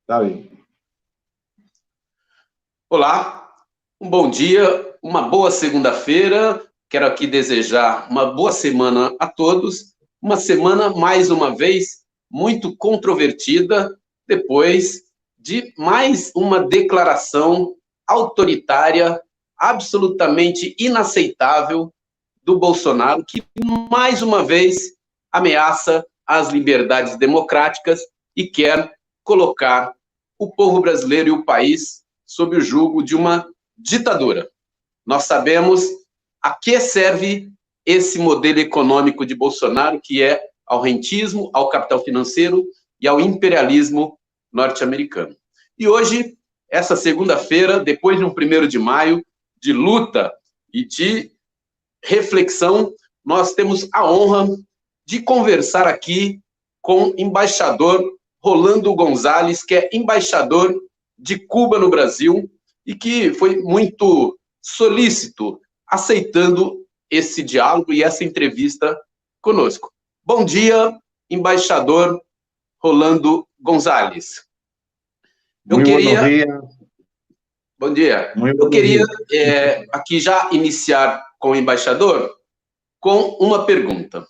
Tá bem. Olá, um bom dia, uma boa segunda-feira. Quero aqui desejar uma boa semana a todos. Uma semana, mais uma vez, muito controvertida, depois de mais uma declaração autoritária, absolutamente inaceitável do Bolsonaro, que mais uma vez ameaça as liberdades democráticas e quer colocar o povo brasileiro e o país sob o jugo de uma ditadura. Nós sabemos a que serve esse modelo econômico de Bolsonaro, que é ao rentismo, ao capital financeiro e ao imperialismo norte-americano. E hoje, essa segunda-feira, depois de um 1º de maio, de luta e de reflexão, nós temos a honra de conversar aqui com o embaixador Rolando Gonzalez, que é embaixador de Cuba no Brasil e que foi muito solícito aceitando esse diálogo e essa entrevista conosco. Bom dia, embaixador Rolando Gonzalez. Bom dia. Bom dia. Eu queria aqui já iniciar com o embaixador com uma pergunta.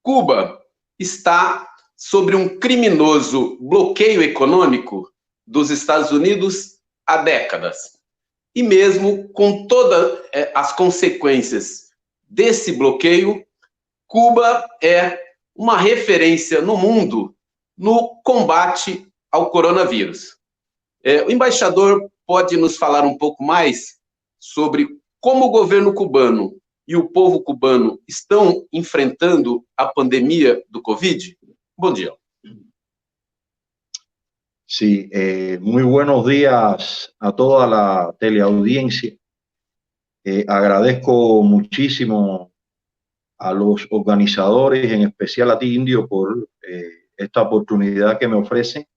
Cuba está sobre um criminoso bloqueio econômico dos Estados Unidos há décadas. E mesmo com todas as consequências desse bloqueio, Cuba é uma referência no mundo no combate ao coronavírus. O embaixador pode nos falar um pouco mais sobre como o governo cubano e o povo cubano estão enfrentando a pandemia do Covid? Bom dia. Sí, muy buenos días a toda la teleaudiencia. Agradezco muchísimo a los organizadores, en especial a ti, Indio, por esta oportunidad que me ofrecen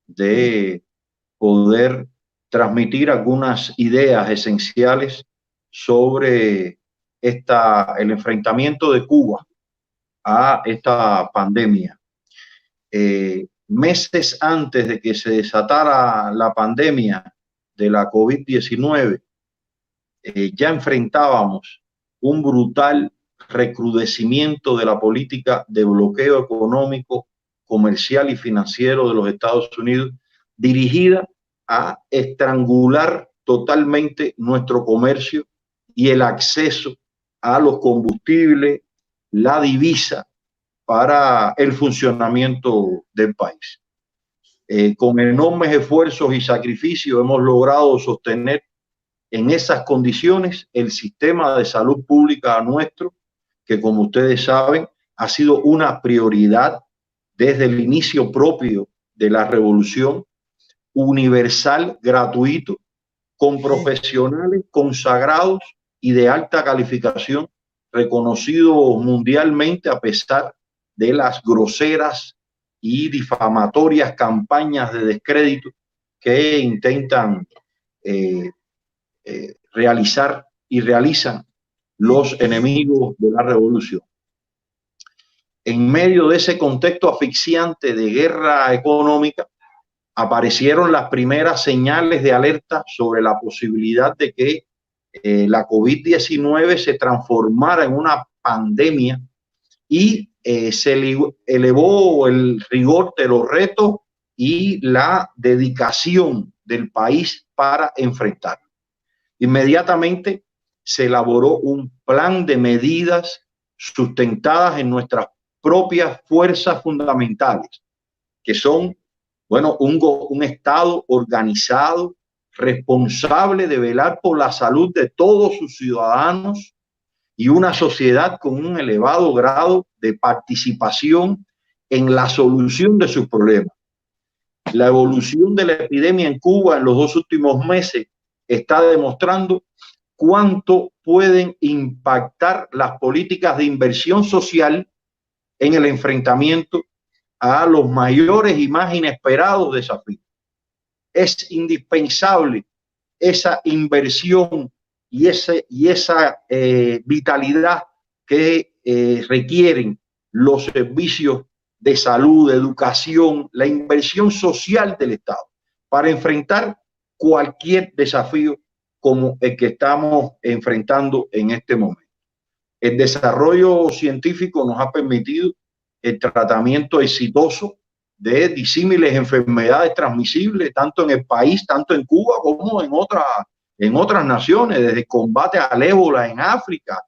de poder transmitir algunas ideas esenciales sobre el enfrentamiento de Cuba a esta pandemia. Meses antes de que se desatara la pandemia de la COVID-19, ya enfrentábamos un brutal recrudecimiento de la política de bloqueo económico, comercial y financiero de los Estados Unidos, dirigida a estrangular totalmente nuestro comercio y el acceso a los combustibles, la divisa, para el funcionamiento del país. Con enormes esfuerzos y sacrificios hemos logrado sostener en esas condiciones el sistema de salud pública nuestro, que como ustedes saben ha sido una prioridad desde el inicio propio de la revolución, universal, gratuito, con profesionales consagrados y de alta calificación, reconocidos mundialmente a pesar de las groseras y difamatorias campañas de descrédito que intentan realizar y realizan los enemigos de la revolución. En medio de ese contexto asfixiante de guerra económica, aparecieron las primeras señales de alerta sobre la posibilidad de que la COVID-19 se transformara en una pandemia y se elevó el rigor de los retos y la dedicación del país para enfrentarlo. Inmediatamente se elaboró un plan de medidas sustentadas en nuestras propias fuerzas fundamentales, que son, bueno, un Estado organizado, responsable de velar por la salud de todos sus ciudadanos y una sociedad con un elevado grado de participación en la solución de sus problemas. La evolución de la epidemia en Cuba en los 2 últimos meses está demostrando cuánto pueden impactar las políticas de inversión social en el enfrentamiento a los mayores y más inesperados desafíos. Es indispensable esa inversión y esa vitalidad que requieren los servicios de salud, de educación, la inversión social del Estado para enfrentar cualquier desafío como el que estamos enfrentando en este momento. El desarrollo científico nos ha permitido el tratamiento exitoso de disímiles enfermedades transmisibles, tanto en el país, tanto en Cuba como en otras naciones, desde el combate al ébola en África,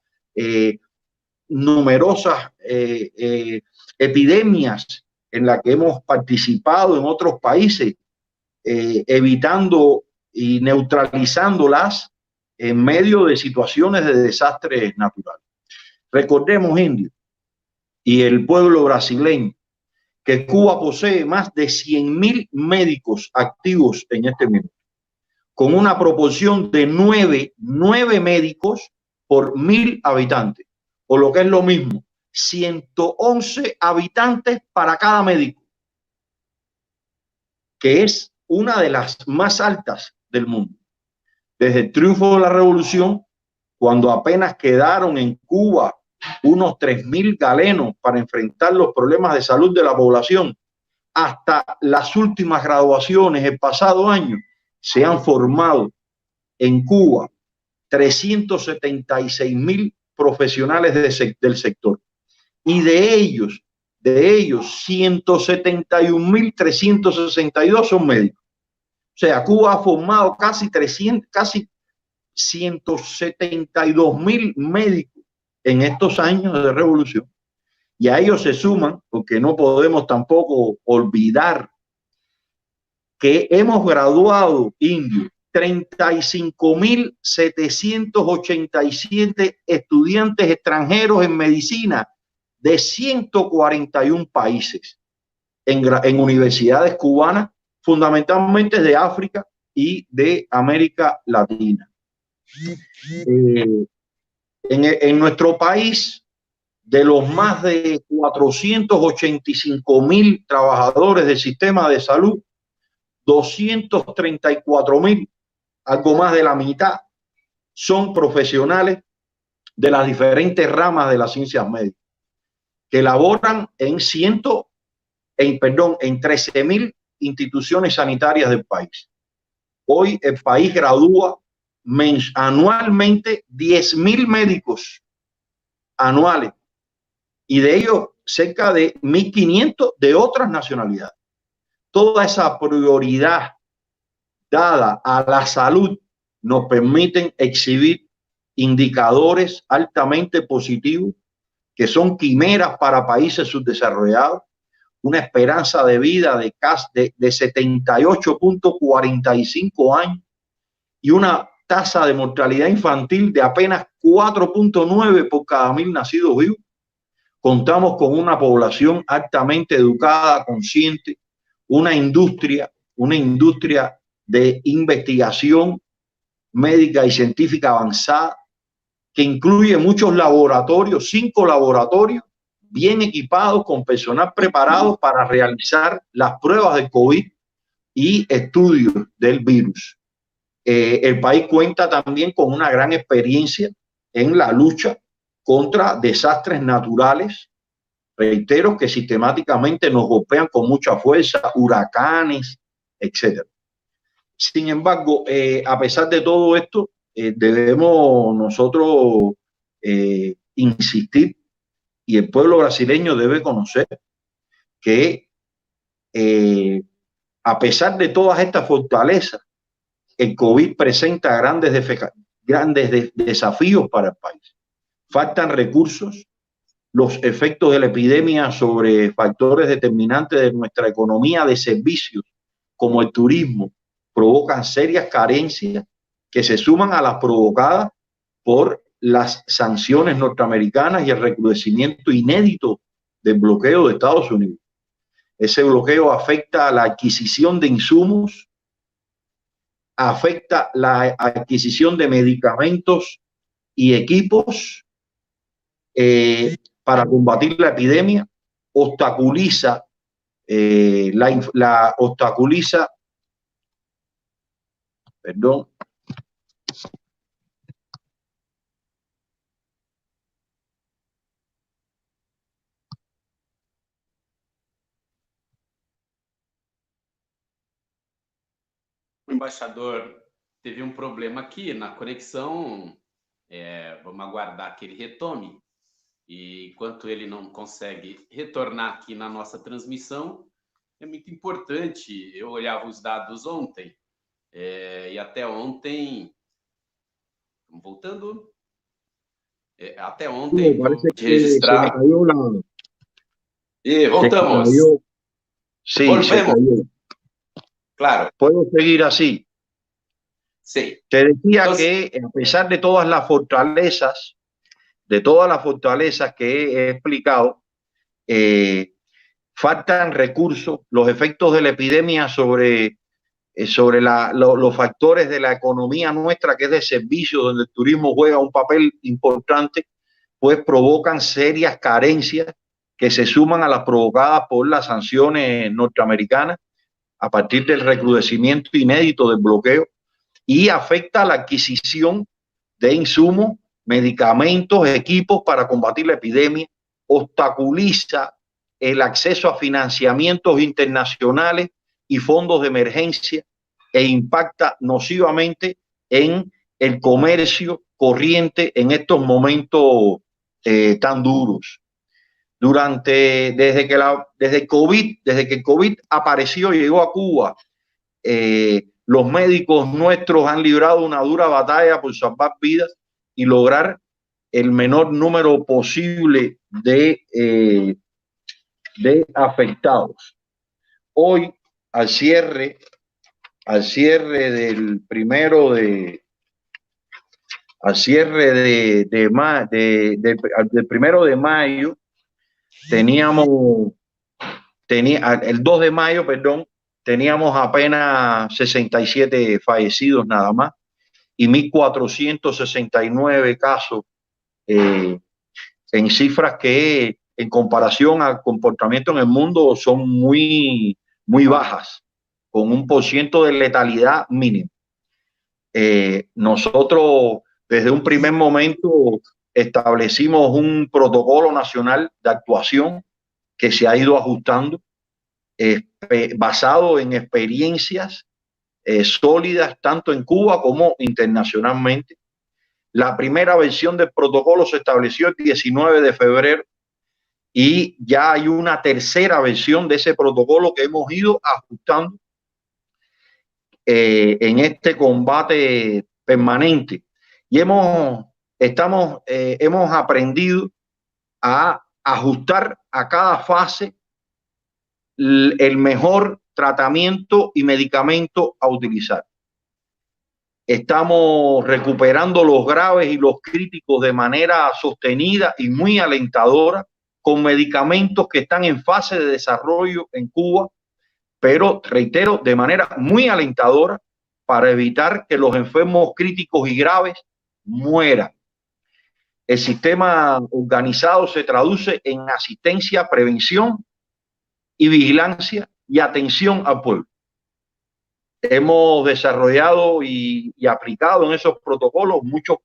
numerosas epidemias en las que hemos participado en otros países, evitando y neutralizándolas en medio de situaciones de desastres naturales. Recordemos, Indio, y el pueblo brasileño, que Cuba posee más de 100.000 médicos activos en este minuto, con una proporción de 9 médicos por 1.000 habitantes, o lo que es lo mismo, 111 habitantes para cada médico, que es una de las más altas del mundo. Desde el triunfo de la revolución, cuando apenas quedaron en Cuba unos 3.000 galenos para enfrentar los problemas de salud de la población, hasta las últimas graduaciones el pasado año, se han formado en Cuba 376.000 profesionales del sector, y de ellos 171.362 son médicos. O sea, Cuba ha formado casi 172.000 médicos en estos años de revolución. Y a ellos se suman, porque no podemos tampoco olvidar que hemos graduado, Indio, 35.787 estudiantes extranjeros en medicina de 141 países en universidades cubanas, fundamentalmente de África y de América Latina. En nuestro país, de los más de 485.000 trabajadores del sistema de salud, 234.000, algo más de la mitad, son profesionales de las diferentes ramas de las ciencias médicas, que laboran en 13.000 instituciones sanitarias del país. Hoy el país gradúa anualmente 10.000 médicos anuales, y de ellos cerca de 1.500 de otras nacionalidades. Toda esa prioridad dada a la salud nos permiten exhibir indicadores altamente positivos, que son quimeras para países subdesarrollados, una esperanza de vida de 78.45 años y una tasa de mortalidad infantil de apenas 4.9 por cada 1.000 nacidos vivos. Contamos con una población altamente educada, consciente, una industria de investigación médica y científica avanzada, que incluye muchos laboratorios, 5 laboratorios bien equipados, con personal preparado para realizar las pruebas de COVID y estudios del virus. El país cuenta también con una gran experiencia en la lucha contra desastres naturales, reitero, que sistemáticamente nos golpean con mucha fuerza, huracanes, etcétera. Sin embargo, a pesar de todo esto, debemos nosotros insistir, y el pueblo brasileño debe conocer que a pesar de todas estas fortalezas, el COVID presenta grandes desafíos para el país. Faltan recursos, los efectos de la epidemia sobre factores determinantes de nuestra economía de servicios, como el turismo, provocan serias carencias que se suman a las provocadas por las sanciones norteamericanas y el recrudecimiento inédito del bloqueo de Estados Unidos. Ese bloqueo afecta a la adquisición de insumos, afecta la adquisición de medicamentos y equipos para combatir la epidemia, obstaculiza perdón, embaixador teve um problema aqui na conexão. Vamos aguardar que ele retome. E enquanto ele não consegue retornar aqui na nossa transmissão, é muito importante. Eu olhava os dados ontem, e até ontem, voltando, até ontem, vamos registrar. E voltamos. Sí, se cayó. Claro. ¿Puedo seguir así? Sí. Te decía entonces, que a pesar de todas las fortalezas, que he explicado, faltan recursos, los efectos de la epidemia sobre los factores de la economía nuestra, que es de servicios, donde el turismo juega un papel importante, pues provocan serias carencias que se suman a las provocadas por las sanciones norteamericanas a partir del recrudecimiento inédito del bloqueo, y afecta la adquisición de insumos, medicamentos, equipos para combatir la epidemia, obstaculiza el acceso a financiamientos internacionales y fondos de emergencia e impacta nocivamente en el comercio corriente en estos momentos tan duros. Desde que el COVID apareció y llegó a Cuba, los médicos nuestros han librado una dura batalla por salvar vidas y lograr el menor número posible de afectados. Hoy, al cierre del primero de mayo, el 2 de mayo, perdón, teníamos apenas 67 fallecidos nada más y 1.469 casos en cifras que en comparación al comportamiento en el mundo son muy, muy bajas, con un % de letalidad mínimo. Nosotros desde un primer momento establecimos un protocolo nacional de actuación que se ha ido ajustando, basado en experiencias sólidas tanto en Cuba como internacionalmente. La primera versión del protocolo se estableció el 19 de febrero y ya hay una tercera versión de ese protocolo que hemos ido ajustando en este combate permanente, y hemos aprendido a ajustar a cada fase el mejor tratamiento y medicamento a utilizar. Estamos recuperando los graves y los críticos de manera sostenida y muy alentadora, con medicamentos que están en fase de desarrollo en Cuba, pero reitero, de manera muy alentadora, para evitar que los enfermos críticos y graves mueran. El sistema organizado se traduce en asistencia, prevención y vigilancia y atención al pueblo. Hemos desarrollado y aplicado en esos protocolos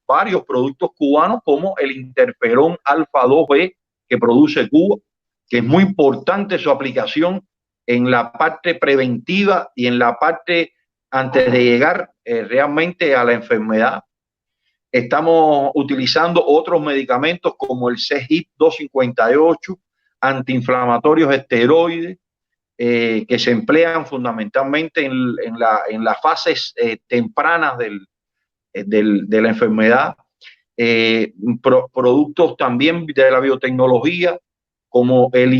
varios productos cubanos, como el interferón alfa 2B que produce Cuba, que es muy importante su aplicación en la parte preventiva y en la parte antes de llegar realmente a la enfermedad. Estamos utilizando otros medicamentos como el CGIP 258, antiinflamatorios esteroides, que se emplean fundamentalmente en las fases tempranas de la enfermedad. Productos también de la biotecnología como el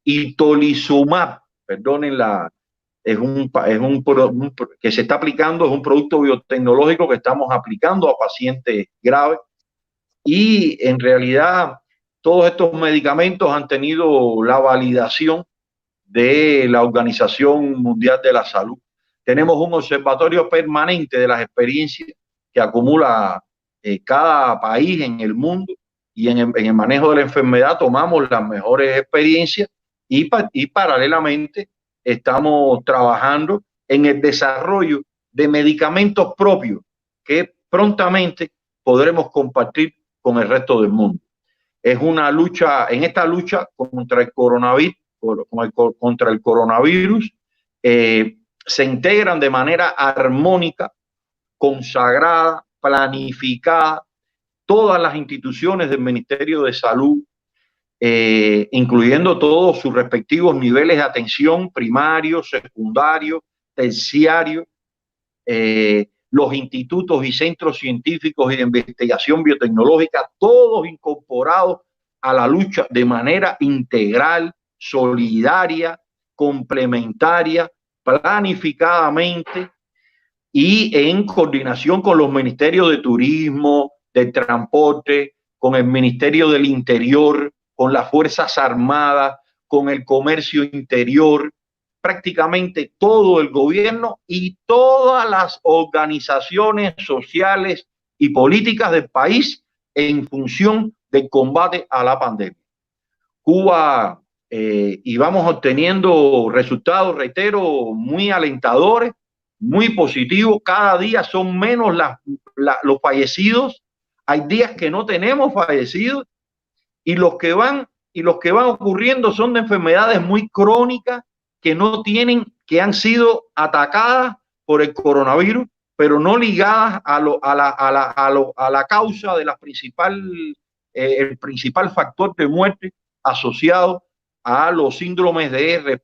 itolizumab, perdonen que se está aplicando, es un producto biotecnológico que estamos aplicando a pacientes graves, y en realidad todos estos medicamentos han tenido la validación de la Organización Mundial de la Salud. Tenemos un observatorio permanente de las experiencias que acumula cada país en el mundo, y en el manejo de la enfermedad tomamos las mejores experiencias y paralelamente estamos trabajando en el desarrollo de medicamentos propios que prontamente podremos compartir con el resto del mundo. Es una lucha, en esta lucha contra el coronavirus contra el coronavirus, se integran de manera armónica, consagrada, planificada, todas las instituciones del Ministerio de Salud, incluyendo todos sus respectivos niveles de atención, primario, secundario, terciario, los institutos y centros científicos y de investigación biotecnológica, todos incorporados a la lucha de manera integral, solidaria, complementaria, planificadamente y en coordinación con los ministerios de Turismo, de Transporte, con el Ministerio del Interior, con las Fuerzas Armadas, con el Comercio Interior, prácticamente todo el gobierno y todas las organizaciones sociales y políticas del país en función del combate a la pandemia. Cuba, y vamos obteniendo resultados, reitero, muy alentadores, muy positivos. Cada día son menos los fallecidos. Hay días que no tenemos fallecidos y los que van ocurriendo son de enfermedades muy crónicas que no tienen, que han sido atacadas por el coronavirus, pero no ligadas a la causa de el principal factor de muerte asociado a los síndromes de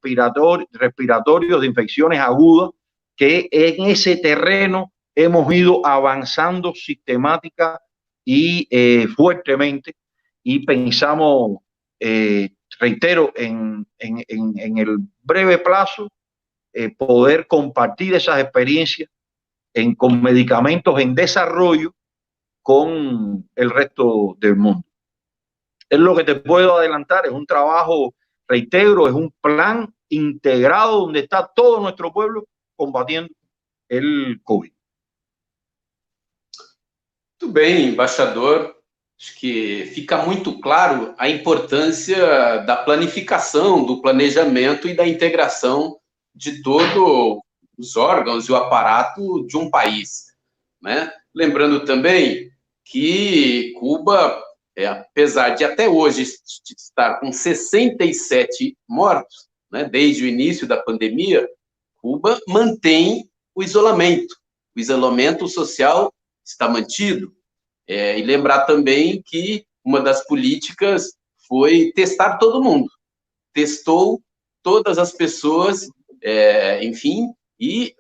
respiratorios de infecciones agudas, que en ese terreno hemos ido avanzando sistemática y fuertemente, y pensamos, reitero, en el breve plazo, poder compartir esas experiencias con medicamentos en desarrollo con el resto del mundo. Es lo que te puedo adelantar, es un trabajo, reitero, es un plan integrado donde está todo nuestro pueblo combatiendo el COVID. Muito bem, embaixador. Acho que fica muito claro a importância da planificação, do planejamento e da integração de todos os órgãos e o aparato de um país, né? Lembrando também que Cuba, apesar de até hoje estar com 67 mortos, né, desde o início da pandemia, Cuba mantém o isolamento social está mantido. E lembrar também que uma das políticas foi testar todo mundo. Testou todas as pessoas, enfim, e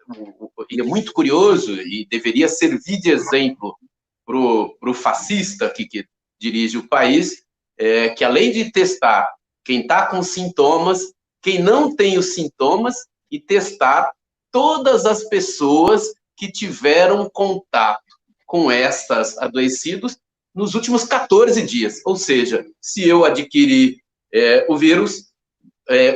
é muito curioso e deveria servir de exemplo para o fascista que dirige o país, que além de testar quem está com sintomas, quem não tem os sintomas, e testar todas as pessoas que tiveram contato com estas adoecidos nos últimos 14 dias. Ou seja, se eu adquirir o vírus,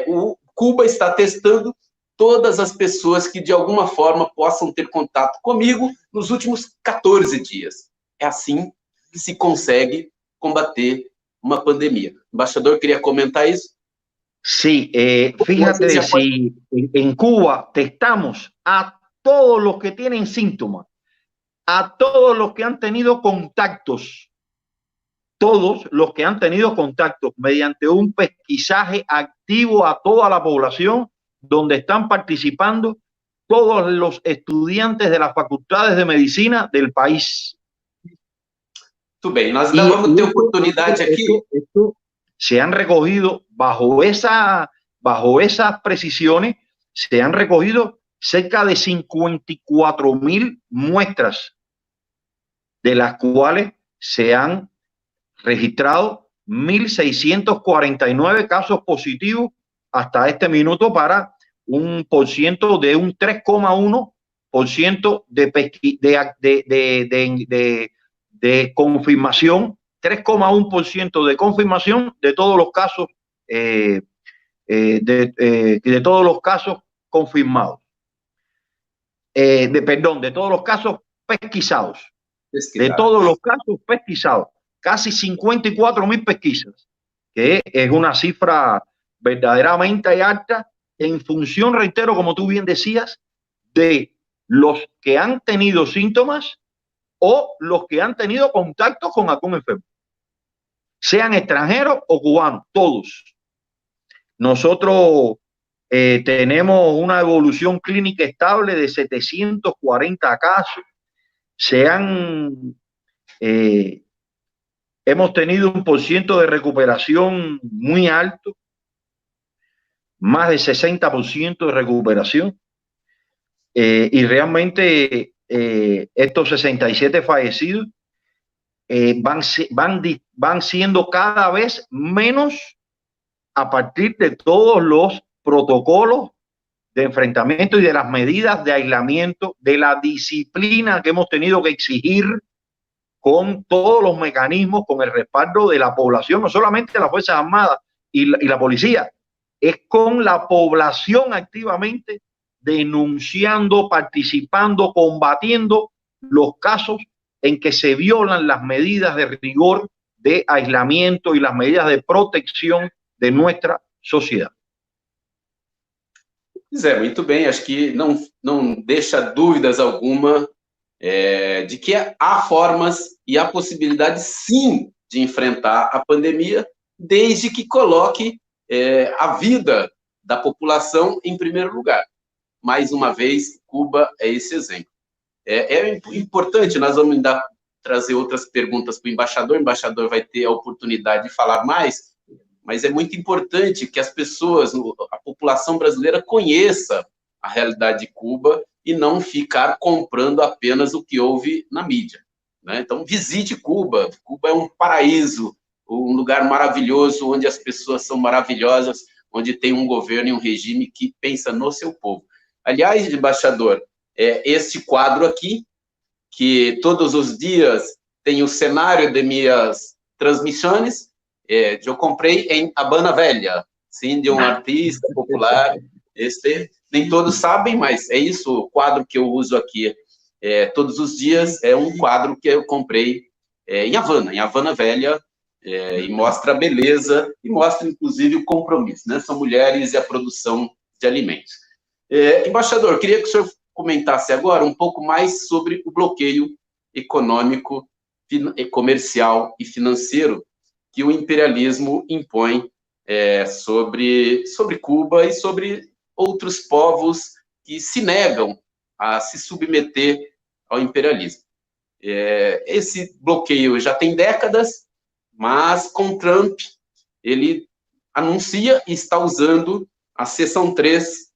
o Cuba está testando todas as pessoas que de alguma forma possam ter contato comigo nos últimos 14 dias. É assim que se consegue combater uma pandemia. O embaixador queria comentar isso? Sí, fíjate, si en Cuba testamos a todos los que tienen síntomas, a todos los que han tenido contactos, mediante un pesquisaje activo a toda la población, donde están participando todos los estudiantes de las facultades de medicina del país. Muito bem, nós ainda vamos ter oportunidade aqui. Se han recogido bajo esas precisiones, se han recogido cerca de 54,000 muestras, de las cuales se han registrado 1.649 casos positivos hasta este minuto, para un porciento de un 3,1% de confirmación, 3,1% de confirmación de todos los casos, de todos los casos confirmados, de todos los casos pesquisados, de todos los casos pesquisados, casi 54,000 pesquisas, que es una cifra verdaderamente alta en función, reitero, como tú bien decías, de los que han tenido síntomas o los que han tenido contacto con algún enfermo, sean extranjeros o cubanos, todos. Nosotros tenemos una evolución clínica estable de 740 casos. Hemos tenido un % de recuperación muy alto, más de 60% de recuperación. Y realmente estos 67 fallecidos van siendo cada vez menos a partir de todos los protocolos de enfrentamiento y de las medidas de aislamiento, de la disciplina que hemos tenido que exigir con todos los mecanismos, con el respaldo de la población, no solamente de las Fuerzas Armadas y la policía, es con la población activamente denunciando, participando, combatiendo los casos en que se violan las medidas de rigor de aislamiento y las medidas de protección de nuestra sociedade. Pois muito bem, acho que não deixa dúvidas alguma de que há formas e há possibilidade, sim, de enfrentar a pandemia, desde que coloque a vida da população em primeiro lugar. Mais uma vez, Cuba é esse exemplo. É importante, nós vamos ainda trazer outras perguntas para o embaixador vai ter a oportunidade de falar mais, mas é muito importante que as pessoas, a população brasileira conheça a realidade de Cuba e não ficar comprando apenas o que houve na mídia, né? Então, visite Cuba. Cuba é um paraíso, um lugar maravilhoso, onde as pessoas são maravilhosas, onde tem um governo e um regime que pensa no seu povo. Aliás, embaixador, este quadro aqui, que todos os dias tem o cenário de minhas transmissões, eu comprei em Habana Velha, sim, de um artista popular. Nem todos sabem, mas é isso, o quadro que eu uso aqui todos os dias é um quadro que eu comprei em Havana Velha, e mostra a beleza e mostra, inclusive, o compromisso, né? São mulheres e a produção de alimentos. Embaixador, queria que o senhor comentasse agora um pouco mais sobre o bloqueio econômico, comercial e financeiro que o imperialismo impõe sobre Cuba e sobre outros povos que se negam a se submeter ao imperialismo. Esse bloqueio já tem décadas, mas com Trump ele anuncia e está usando a seção 3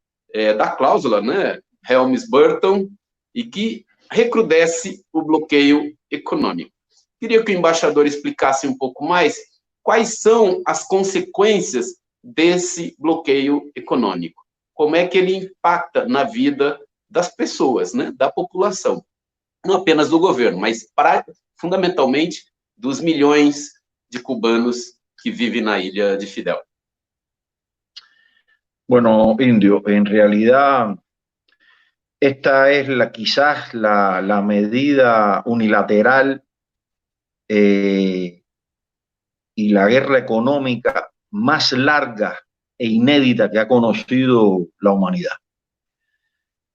da cláusula, né, Helms-Burton, e que recrudesce o bloqueio econômico. Queria que o embaixador explicasse um pouco mais quais são as consequências desse bloqueio econômico. Como é que ele impacta na vida das pessoas, né, da população. Não apenas do governo, mas fundamentalmente dos milhões de cubanos que vivem na ilha de Fidel. Bueno, Indio, en realidad esta es quizás la medida unilateral y la guerra económica más larga e inédita que ha conocido la humanidad.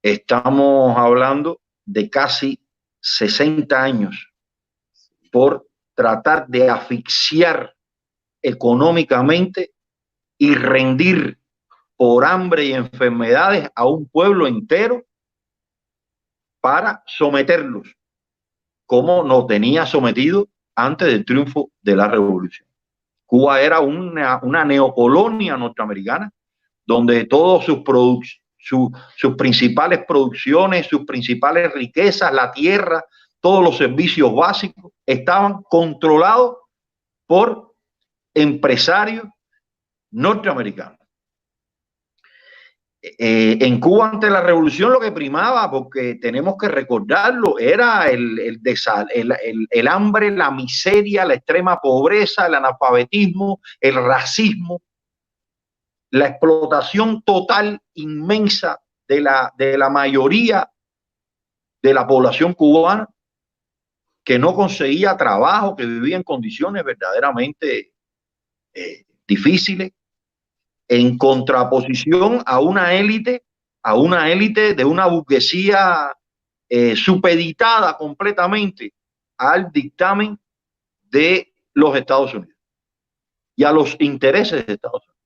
Estamos hablando de casi 60 años por tratar de asfixiar económicamente y rendir por hambre y enfermedades a un pueblo entero para someterlos, como nos tenía sometido antes del triunfo de la revolución. Cuba era una neocolonia norteamericana donde todos sus principales producciones, sus principales riquezas, la tierra, todos los servicios básicos estaban controlados por empresarios norteamericanos. En Cuba ante la revolución lo que primaba, porque tenemos que recordarlo, era el hambre, la miseria, la extrema pobreza, el analfabetismo, el racismo, la explotación total inmensa de la mayoría de la población cubana que no conseguía trabajo, que vivía en condiciones verdaderamente difíciles, en contraposición a una élite de una burguesía supeditada completamente al dictamen de los Estados Unidos y a los intereses de Estados Unidos.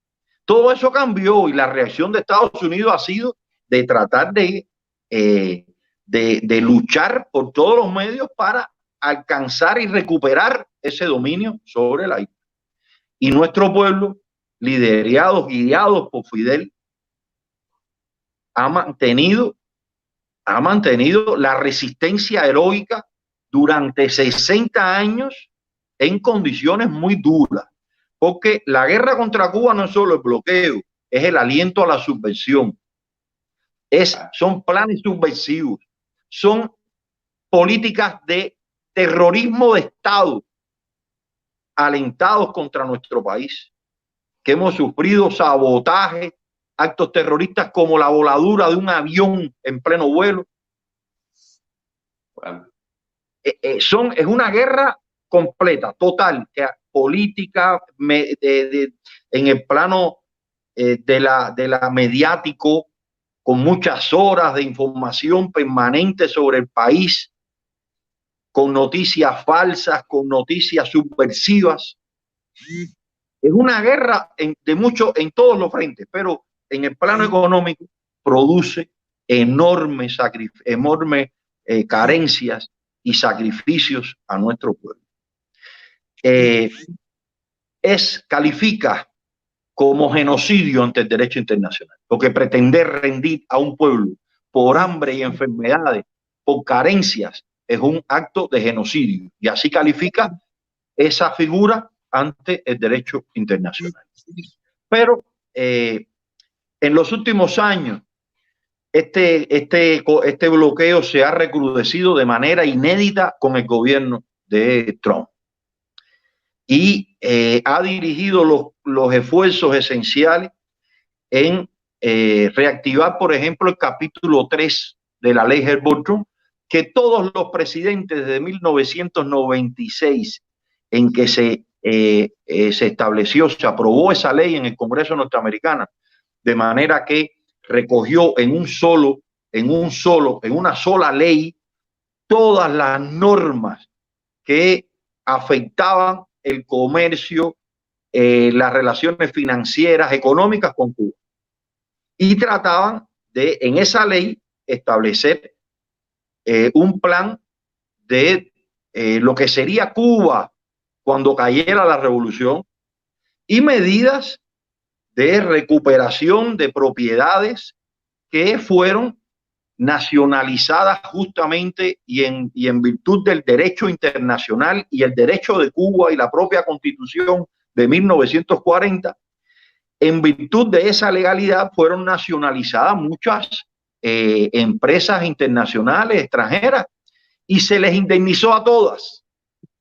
Todo eso cambió y la reacción de Estados Unidos ha sido de tratar de luchar por todos los medios para alcanzar y recuperar ese dominio sobre la isla. Y nuestro pueblo, liderados, guiados por Fidel, ha mantenido la resistencia heroica durante 60 años en condiciones muy duras, porque la guerra contra Cuba no es solo el bloqueo, es el aliento a la subversión, son planes subversivos, son políticas de terrorismo de Estado alentados contra nuestro país, que hemos sufrido sabotaje, actos terroristas como la voladura de un avión en pleno vuelo. Bueno. Es una guerra completa, total, política, en el plano de la mediático, con muchas horas de información permanente sobre el país, con noticias falsas, con noticias subversivas. Es una guerra en todos los frentes, pero en el plano económico produce enormes carencias y sacrificios a nuestro pueblo. Califica como genocidio ante el derecho internacional, porque pretender rendir a un pueblo por hambre y enfermedades, por carencias, es un acto de genocidio, y así califica esa figura ante el derecho internacional. Pero en los últimos años este bloqueo se ha recrudecido de manera inédita con el gobierno de Trump y ha dirigido los esfuerzos esenciales en reactivar, por ejemplo, el capítulo 3 de la ley Helms-Burton, que todos los presidentes desde 1996 en que se estableció, se aprobó esa ley en el Congreso norteamericano, de manera que recogió en una sola ley todas las normas que afectaban el comercio, las relaciones financieras, económicas con Cuba. Y trataban de, en esa ley, establecer un plan de lo que sería Cuba cuando cayera la revolución y medidas de recuperación de propiedades que fueron nacionalizadas justamente y en virtud del derecho internacional y el derecho de Cuba y la propia Constitución de 1940. En virtud de esa legalidad fueron nacionalizadas muchas empresas internacionales, extranjeras, y se les indemnizó a todas,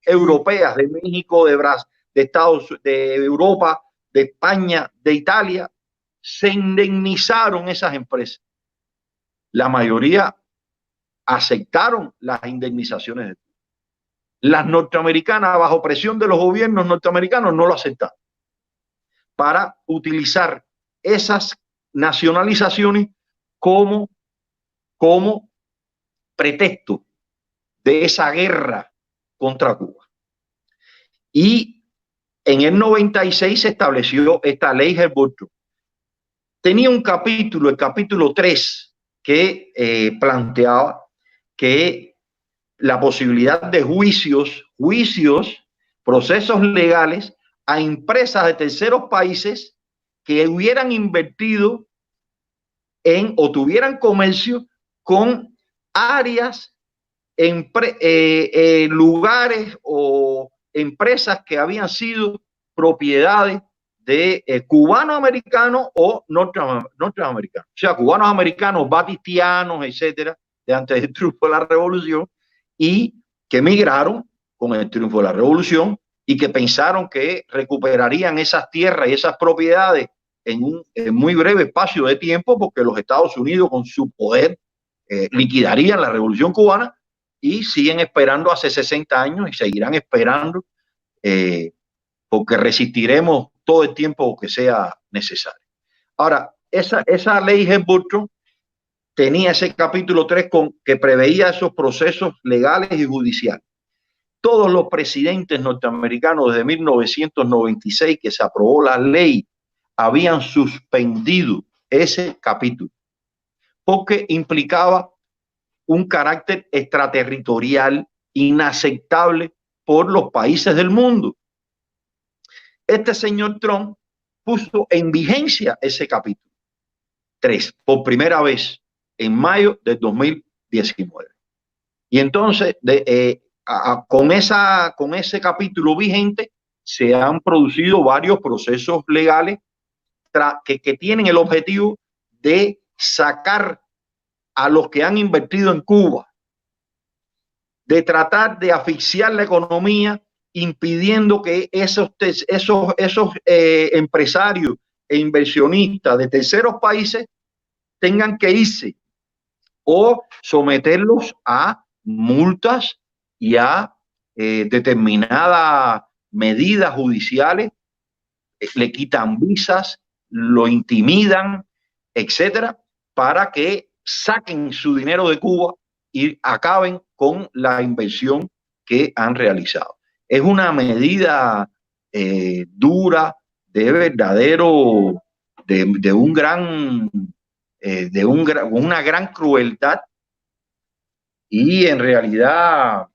europeas, de México, de Brasil, de Europa, de España, de Italia. Se indemnizaron esas empresas. La mayoría aceptaron las indemnizaciones de Cuba. Las norteamericanas, bajo presión de los gobiernos norteamericanos, no lo aceptaron, para utilizar esas nacionalizaciones como pretexto de esa guerra contra Cuba. Y en el 96 se estableció esta ley Helms-Burton. Tenía un capítulo, el capítulo 3, que planteaba que la posibilidad de juicios, procesos legales a empresas de terceros países que hubieran invertido en o tuvieran comercio con áreas, lugares o empresas que habían sido propiedades de cubanos americanos o norteamericanos, o sea, cubanos americanos, batistianos, etcétera, de antes del triunfo de la revolución, y que emigraron con el triunfo de la revolución y que pensaron que recuperarían esas tierras y esas propiedades en un muy breve espacio de tiempo, porque los Estados Unidos con su poder liquidarían la revolución cubana, y siguen esperando hace 60 años y seguirán esperando porque resistiremos todo el tiempo que sea necesario. Ahora, esa ley Helms-Burton tenía ese capítulo 3 que preveía esos procesos legales y judiciales. Todos los presidentes norteamericanos desde 1996 que se aprobó la ley habían suspendido ese capítulo porque implicaba un carácter extraterritorial inaceptable por los países del mundo. Este señor Trump puso en vigencia ese capítulo 3 por primera vez en mayo del 2019. Y entonces, con ese capítulo vigente, se han producido varios procesos legales que tienen el objetivo de sacar a los que han invertido en Cuba, de tratar de asfixiar la economía, impidiendo que esos empresarios e inversionistas de terceros países tengan que irse o someterlos a multas y a determinadas medidas judiciales, le quitan visas, lo intimidan, etcétera, para que saquen su dinero de Cuba y acaben con la inversión que han realizado. Es una medida dura, de verdadero, de una gran crueldad, y en realidad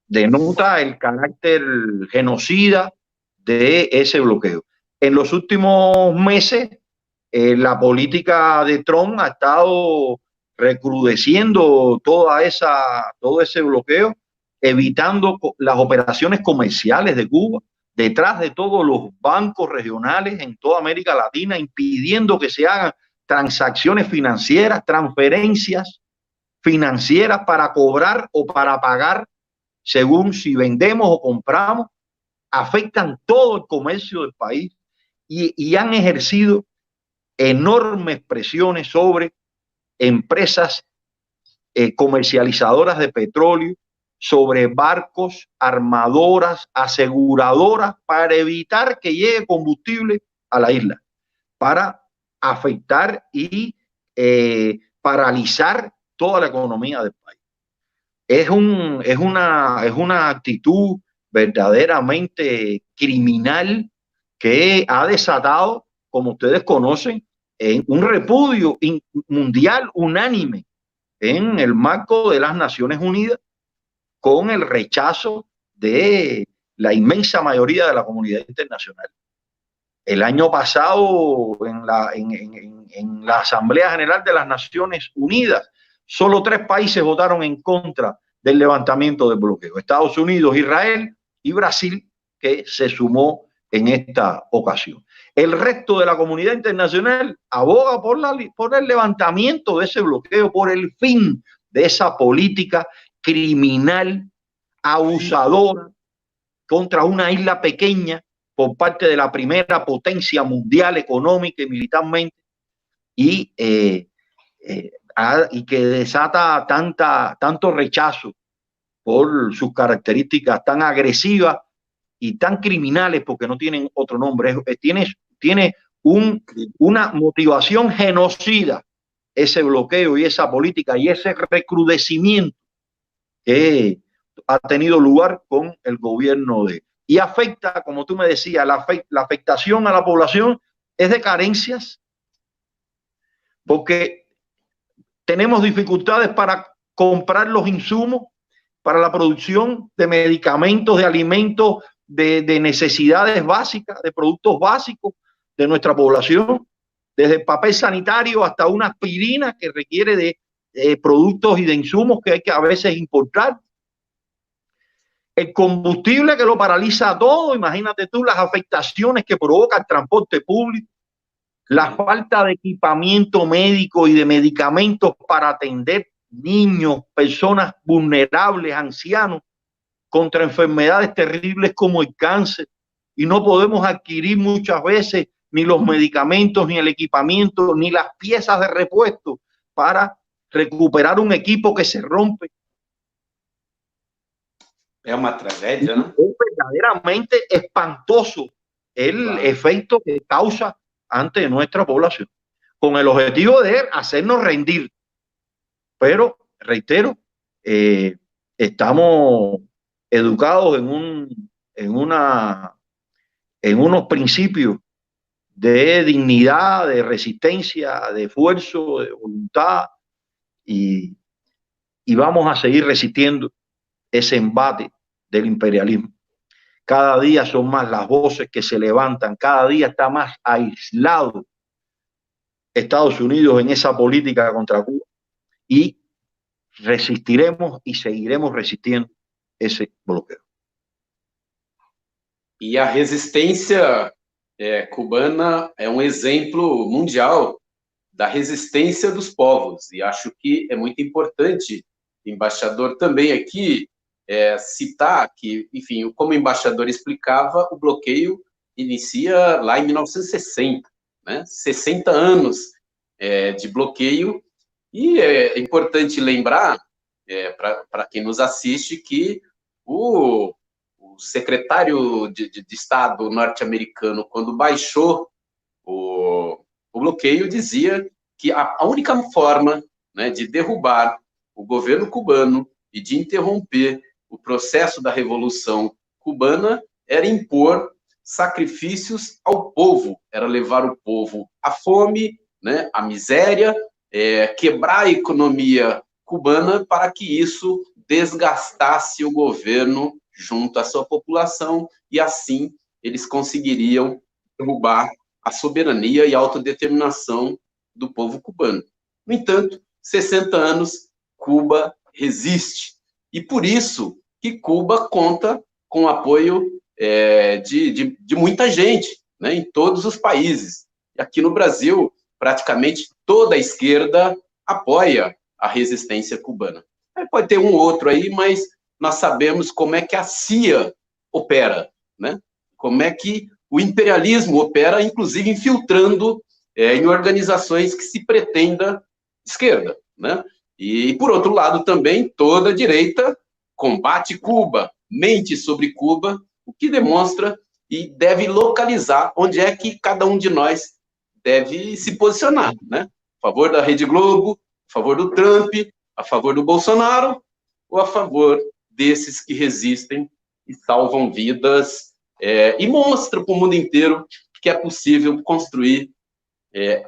denota el carácter genocida de ese bloqueo. En los últimos meses, la política de Trump ha estado recrudeciendo todo ese bloqueo, evitando las operaciones comerciales de Cuba detrás de todos los bancos regionales en toda América Latina, impidiendo que se hagan transacciones financieras, transferencias financieras para cobrar o para pagar según si vendemos o compramos. Afectan todo el comercio del país y han ejercido enormes presiones sobre empresas comercializadoras de petróleo, sobre barcos, armadoras, aseguradoras, para evitar que llegue combustible a la isla, para afectar y paralizar toda la economía del país. Es una actitud verdaderamente criminal que ha desatado, como ustedes conocen, un repudio mundial unánime en el marco de las Naciones Unidas, con el rechazo de la inmensa mayoría de la comunidad internacional. El año pasado, en la Asamblea General de las Naciones Unidas, solo 3 países votaron en contra del levantamiento del bloqueo: Estados Unidos, Israel y Brasil, que se sumó en esta ocasión. El resto de la comunidad internacional aboga por el levantamiento de ese bloqueo, por el fin de esa política criminal, abusadora contra una isla pequeña por parte de la primera potencia mundial económica y militarmente, y que desata tanto rechazo por sus características tan agresivas y tan criminales, porque no tienen otro nombre. Tiene una motivación genocida ese bloqueo y esa política y ese recrudecimiento que ha tenido lugar con el gobierno y afecta, como tú me decías, la afectación a la población es de carencias, porque tenemos dificultades para comprar los insumos para la producción de medicamentos, de alimentos, de necesidades básicas, de productos básicos de nuestra población, desde el papel sanitario hasta una aspirina que requiere de productos y de insumos que hay que a veces importar. El combustible que lo paraliza todo, imagínate tú las afectaciones que provoca el transporte público, la falta de equipamiento médico y de medicamentos para atender niños, personas vulnerables, ancianos, contra enfermedades terribles como el cáncer, y no podemos adquirir muchas veces ni los medicamentos, ni el equipamiento, ni las piezas de repuesto para recuperar un equipo que se rompe. Es una tragedia, ¿no? Es verdaderamente espantoso el efecto que causa ante nuestra población, con el objetivo de hacernos rendir. Pero, reitero, estamos educados en en unos principios de dignidad, de resistencia, de esfuerzo, de voluntad, y vamos a seguir resistiendo ese embate del imperialismo. Cada día son más las voces que se levantan, cada día está más aislado Estados Unidos en esa política contra Cuba, y resistiremos y seguiremos resistiendo esse bloqueio. E a resistência cubana é um exemplo mundial da resistência dos povos, e acho que é muito importante, embaixador, também aqui citar que, enfim, como o embaixador explicava, o bloqueio inicia lá em 1960, né? 60 anos de bloqueio, e é importante lembrar, para quem nos assiste, que o secretário de Estado norte-americano, quando baixou o bloqueio, dizia que a única forma, né, de derrubar o governo cubano e de interromper o processo da Revolução Cubana era impor sacrifícios ao povo, era levar o povo à fome, né, à miséria, quebrar a economia cubana para que isso desgastasse o governo junto à sua população, e assim eles conseguiriam derrubar a soberania e a autodeterminação do povo cubano. No entanto, 60 anos, Cuba resiste. E por isso que Cuba conta com o apoio de muita gente, né, em todos os países. E aqui no Brasil, praticamente toda a esquerda apoia a resistência cubana. Pode ter um outro aí, mas nós sabemos como é que a CIA opera, né? Como é que o imperialismo opera, inclusive infiltrando em organizações que se pretenda esquerda, né? E, por outro lado, também toda a direita combate Cuba, mente sobre Cuba, o que demonstra e deve localizar onde é que cada um de nós deve se posicionar, né? A favor da Rede Globo, a favor do Trump, a favor do Bolsonaro, ou a favor desses que resistem e salvam vidas, e mostram para o mundo inteiro que é possível construir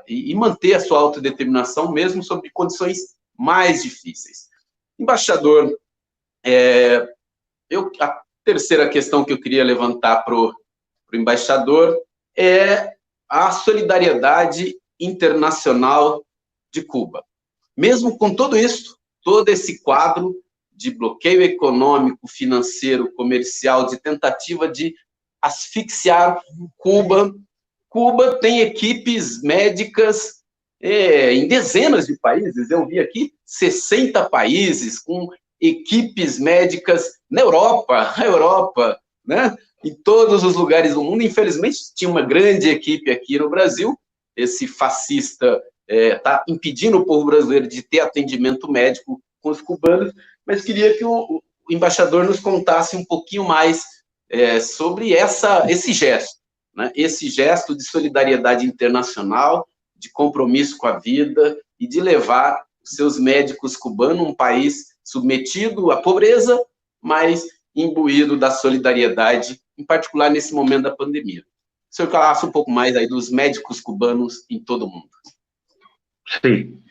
e manter a sua autodeterminação, mesmo sob condições mais difíceis. Embaixador, a terceira questão que eu queria levantar para o embaixador é a solidariedade internacional de Cuba. Mesmo com tudo isso, todo esse quadro de bloqueio econômico, financeiro, comercial, de tentativa de asfixiar Cuba, Cuba tem equipes médicas em dezenas de países. Eu vi aqui 60 países com equipes médicas na Europa, né? Em todos os lugares do mundo. Infelizmente, tinha uma grande equipe aqui no Brasil. Esse fascista está impedindo o povo brasileiro de ter atendimento médico com os cubanos, mas queria que o embaixador nos contasse um pouquinho mais sobre esse gesto, né? Esse gesto de solidariedade internacional, de compromisso com a vida e de levar os seus médicos cubanos, um país submetido à pobreza, mas imbuído da solidariedade, em particular nesse momento da pandemia. O senhor falasse um pouco mais aí dos médicos cubanos em todo o mundo. Sí.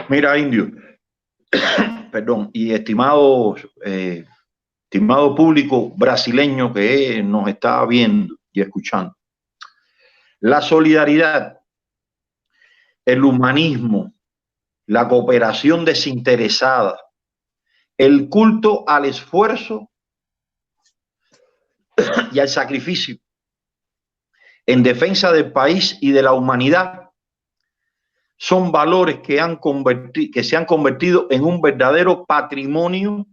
Mira, Indio, perdón, y estimado público brasileño que nos está viendo y escuchando, la solidaridad, el humanismo, la cooperación desinteresada, el culto al esfuerzo y al sacrificio en defensa del país y de la humanidad son valores que se han convertido en un verdadero patrimonio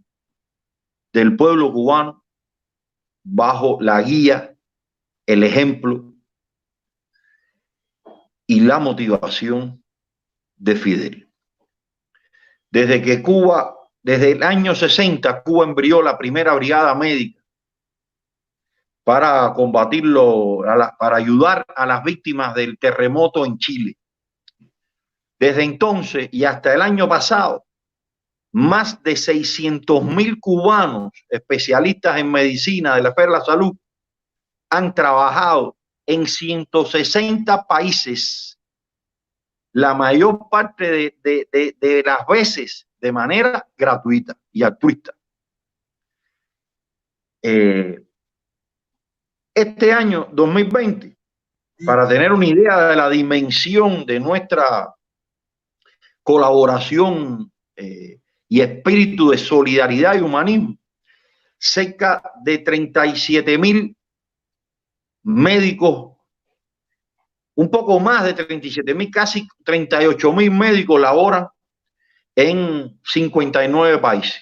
del pueblo cubano bajo la guía, el ejemplo y la motivación de Fidel. Desde el año 60, Cuba envió la primera brigada médica para para ayudar a las víctimas del terremoto en Chile. Desde entonces y hasta el año pasado, más de 600.000 cubanos especialistas en medicina de la esfera de la salud han trabajado en 160 países, la mayor parte de las veces de manera gratuita y altruista. Este año 2020, para tener una idea de la dimensión de nuestra colaboración y espíritu de solidaridad y humanismo, cerca de 37.000 médicos, un poco más de 37.000, casi 38.000 médicos laboran en 59 países.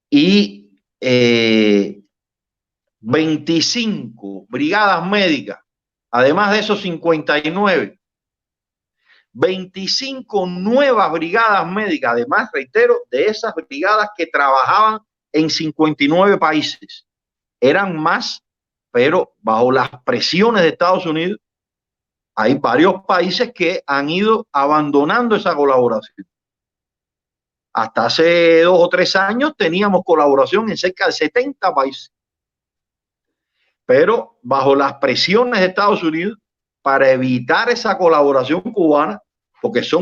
Y 25 brigadas médicas, además de esos 59, 25 nuevas brigadas médicas, además, reitero, de esas brigadas que trabajaban en 59 países. Eran más, pero bajo las presiones de Estados Unidos, hay varios países que han ido abandonando esa colaboración. Hasta hace 2 o 3 años teníamos colaboración en cerca de 70 países. Pero bajo las presiones de Estados Unidos, para evitar esa colaboración cubana, porque es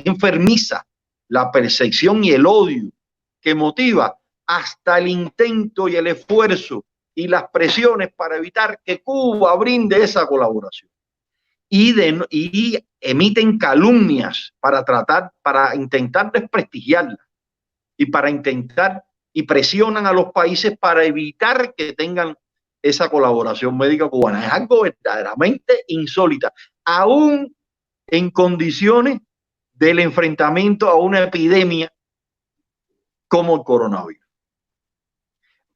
enfermiza la percepción y el odio que motiva hasta el intento y el esfuerzo y las presiones para evitar que Cuba brinde esa colaboración. Y emiten calumnias para intentar desprestigiarla y presionan a los países para evitar que tengan esa colaboración médica cubana. Es algo verdaderamente insólita, aún en condiciones del enfrentamiento a una epidemia como el coronavirus.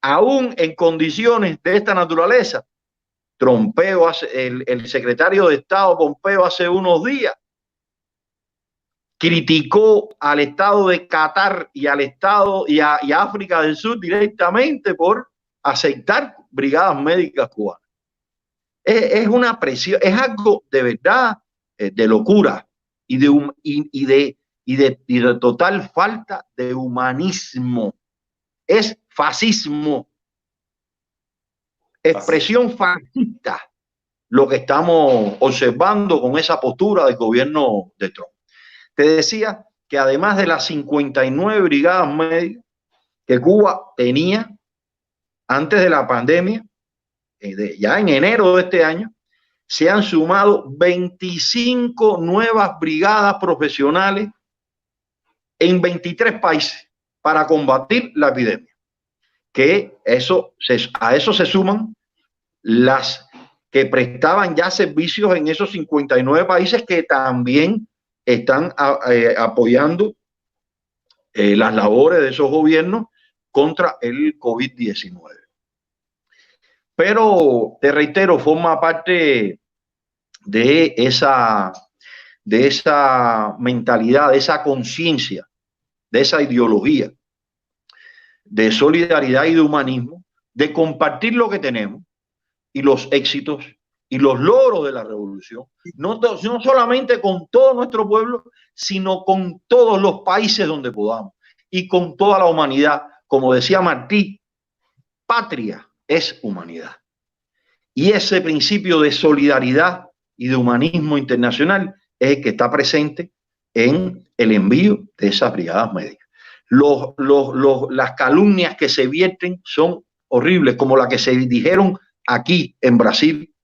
Aún en condiciones de esta naturaleza, el secretario de Estado Pompeo hace unos días criticó al Estado de Qatar y al Estado y a África del Sur directamente por aceptar brigadas médicas cubanas. Es una presión, es algo de verdad de locura y de total falta de humanismo. Es fascismo, expresión fascista, lo que estamos observando con esa postura del gobierno de Trump. Te decía que además de las 59 brigadas médicas que Cuba tenía antes de la pandemia, ya en enero de este año, se han sumado 25 nuevas brigadas profesionales en 23 países para combatir la epidemia. A eso se suman las que prestaban ya servicios en esos 59 países que también están apoyando las labores de esos gobiernos contra el COVID-19. Pero te reitero, forma parte de esa mentalidad, de esa conciencia, de esa ideología de solidaridad y de humanismo, de compartir lo que tenemos y los éxitos y los logros de la revolución, no solamente con todo nuestro pueblo, sino con todos los países donde podamos y con toda la humanidad. Como decía Martí, patria es humanidad. Y ese principio de solidaridad y de humanismo internacional es el que está presente en el envío de esas brigadas médicas. Las calumnias que se vierten son horribles, como la que se dijeron aquí en Brasil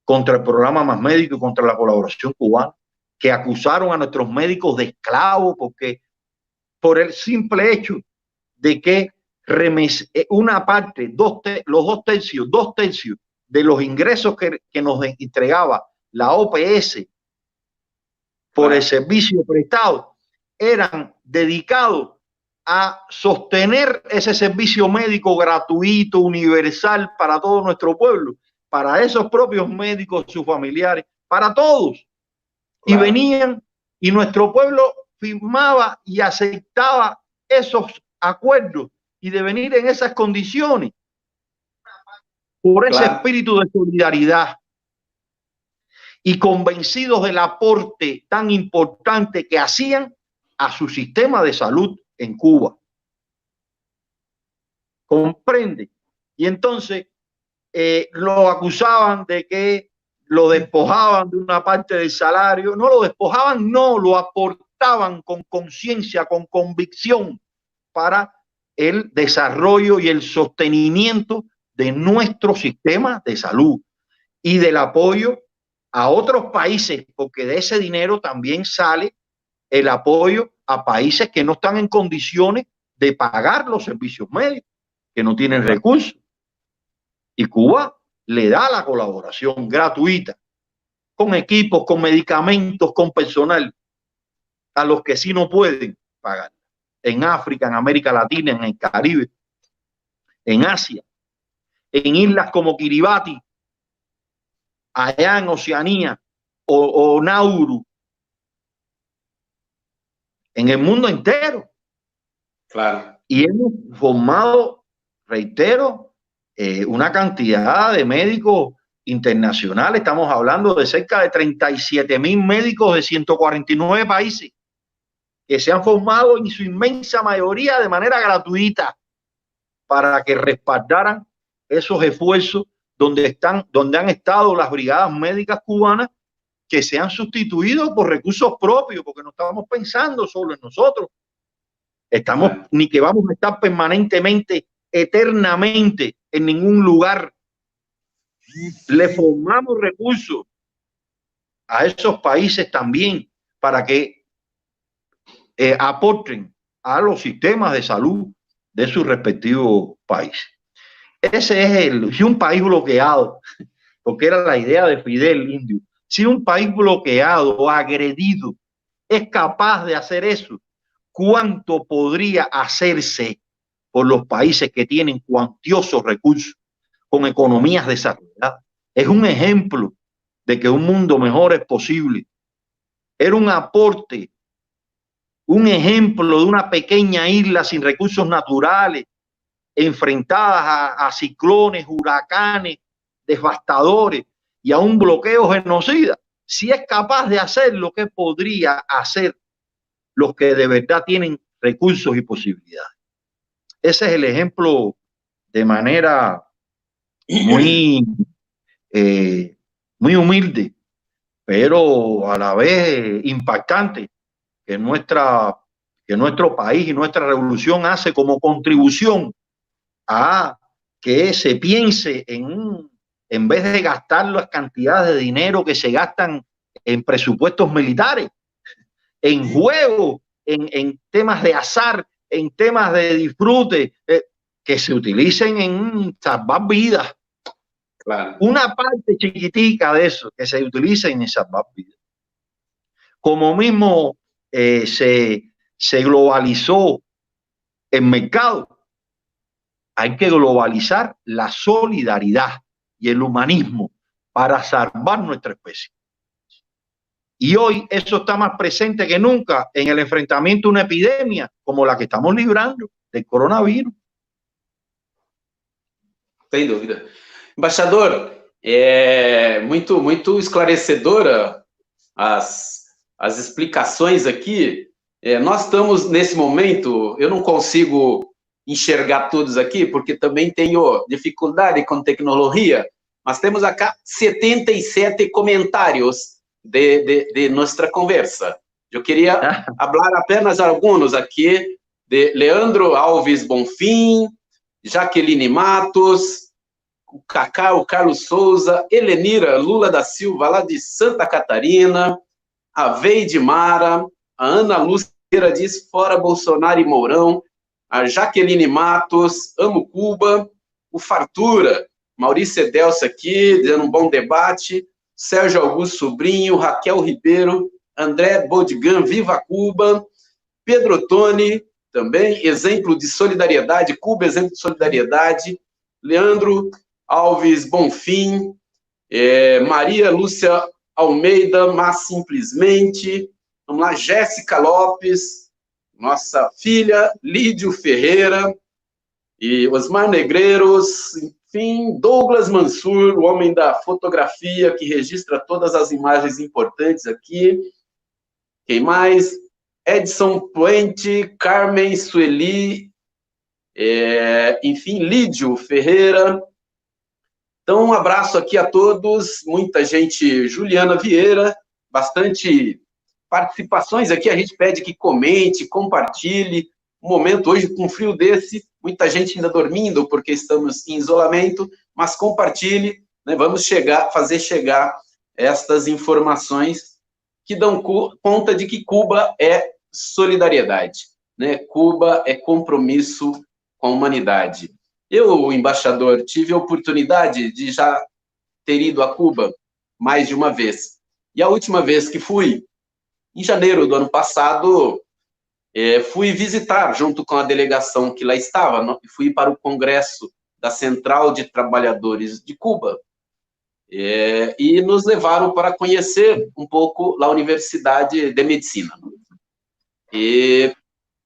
contra el programa Más Médico y contra la colaboración cubana, que acusaron a nuestros médicos de esclavos por el simple hecho de que una parte, dos tercios de los ingresos que nos entregaba la OPS por el servicio prestado eran dedicados a sostener ese servicio médico gratuito, universal para todo nuestro pueblo, para esos propios médicos, sus familiares, para todos. Claro. Y venían y nuestro pueblo firmaba y aceptaba esos acuerdos y de venir en esas condiciones por ese espíritu de solidaridad y convencidos del aporte tan importante que hacían a su sistema de salud en Cuba. Comprende Y entonces lo acusaban de que lo despojaban de una parte del salario. No lo despojaban, no, lo aportaban con conciencia, con convicción para el desarrollo y el sostenimiento de nuestro sistema de salud y del apoyo a otros países, porque de ese dinero también sale el apoyo a países que no están en condiciones de pagar los servicios médicos, que no tienen recursos. Y Cuba le da la colaboración gratuita, con equipos, con medicamentos, con personal, a los que sí no pueden pagar. En África, en América Latina, en el Caribe, en Asia, en islas como Kiribati, allá en Oceanía, o Nauru, en el mundo entero. Claro. Y hemos formado, reitero, una cantidad de médicos internacionales. Estamos hablando de cerca de 37.000 médicos de 149 países que se han formado en su inmensa mayoría de manera gratuita para que respaldaran esos esfuerzos donde han estado las brigadas médicas cubanas, que se han sustituido por recursos propios, porque no estamos pensando solo en nosotros. Ni que vamos a estar permanentemente, eternamente en ningún lugar. Le formamos recursos a esos países también para que aporten a los sistemas de salud de sus respectivos países. Ese es si un país bloqueado, porque era la idea de Fidel Indio, si un país bloqueado, agredido, es capaz de hacer eso, ¿cuánto podría hacerse por los países que tienen cuantiosos recursos, con economías desarrolladas? Es un ejemplo de que un mundo mejor es posible. Era un aporte, un ejemplo de una pequeña isla sin recursos naturales, enfrentadas a ciclones, huracanes, devastadores y a un bloqueo genocida. Si es capaz de hacer lo que podría hacer los que de verdad tienen recursos y posibilidades. Ese es el ejemplo, de manera muy humilde, pero a la vez impactante, que nuestro país y nuestra revolución hace como contribución a que se piense en vez de gastar las cantidades de dinero que se gastan en presupuestos militares, en juego, en temas de azar, en temas de disfrute, que se utilicen en salvar vidas. Claro. Una parte chiquitica de eso, que se utilice en salvar vidas. Como mismo se globalizó el mercado, hay que globalizar la solidaridad y el humanismo para salvar nuestra especie. Y hoy eso está más presente que nunca en el enfrentamiento a una epidemia como la que estamos librando del coronavirus. Sem dúvida. Embaixador, muito esclarecedora as explicações aqui. Nós estamos nesse momento, eu não consigo enxergar todos aqui, porque também tenho dificuldade com tecnologia, mas temos acá 77 comentários de nossa conversa. Eu queria falar apenas alguns aqui, de Leandro Alves Bonfim, Jaqueline Matos, o Cacá, o Carlos Souza, Helenira Lula da Silva, lá de Santa Catarina, a Veide Mara, a Ana Lúcia diz fora Bolsonaro e Mourão, a Jaqueline Matos, amo Cuba, o Fartura, Maurício Edelso aqui, dando um bom debate, Sérgio Augusto Sobrinho, Raquel Ribeiro, André Bodigan, Viva Cuba, Pedro Toni, também, exemplo de solidariedade, Cuba, exemplo de solidariedade, Leandro Alves Bonfim, Maria Lúcia Almeida, mas simplesmente, vamos lá, Jéssica Lopes, nossa filha, Lídio Ferreira, e Osmar Negreiros, enfim, Douglas Mansur, o homem da fotografia que registra todas as imagens importantes aqui. Quem mais? Edson Puente, Carmen Sueli, enfim, Lídio Ferreira. Então, um abraço aqui a todos, muita gente, Juliana Vieira, bastante participações aqui, a gente pede que comente, compartilhe. Um momento hoje com frio desse, muita gente ainda dormindo porque estamos em isolamento, mas compartilhe, né? Vamos fazer chegar estas informações que dão conta de que Cuba é solidariedade, né? Cuba é compromisso com a humanidade. Eu, embaixador, tive a oportunidade de já ter ido a Cuba mais de uma vez. E a última vez que fui, em janeiro do ano passado, fui visitar, junto com a delegação que lá estava, fui para o Congresso da Central de Trabalhadores de Cuba, e nos levaram para conhecer um pouco a Universidade de Medicina. E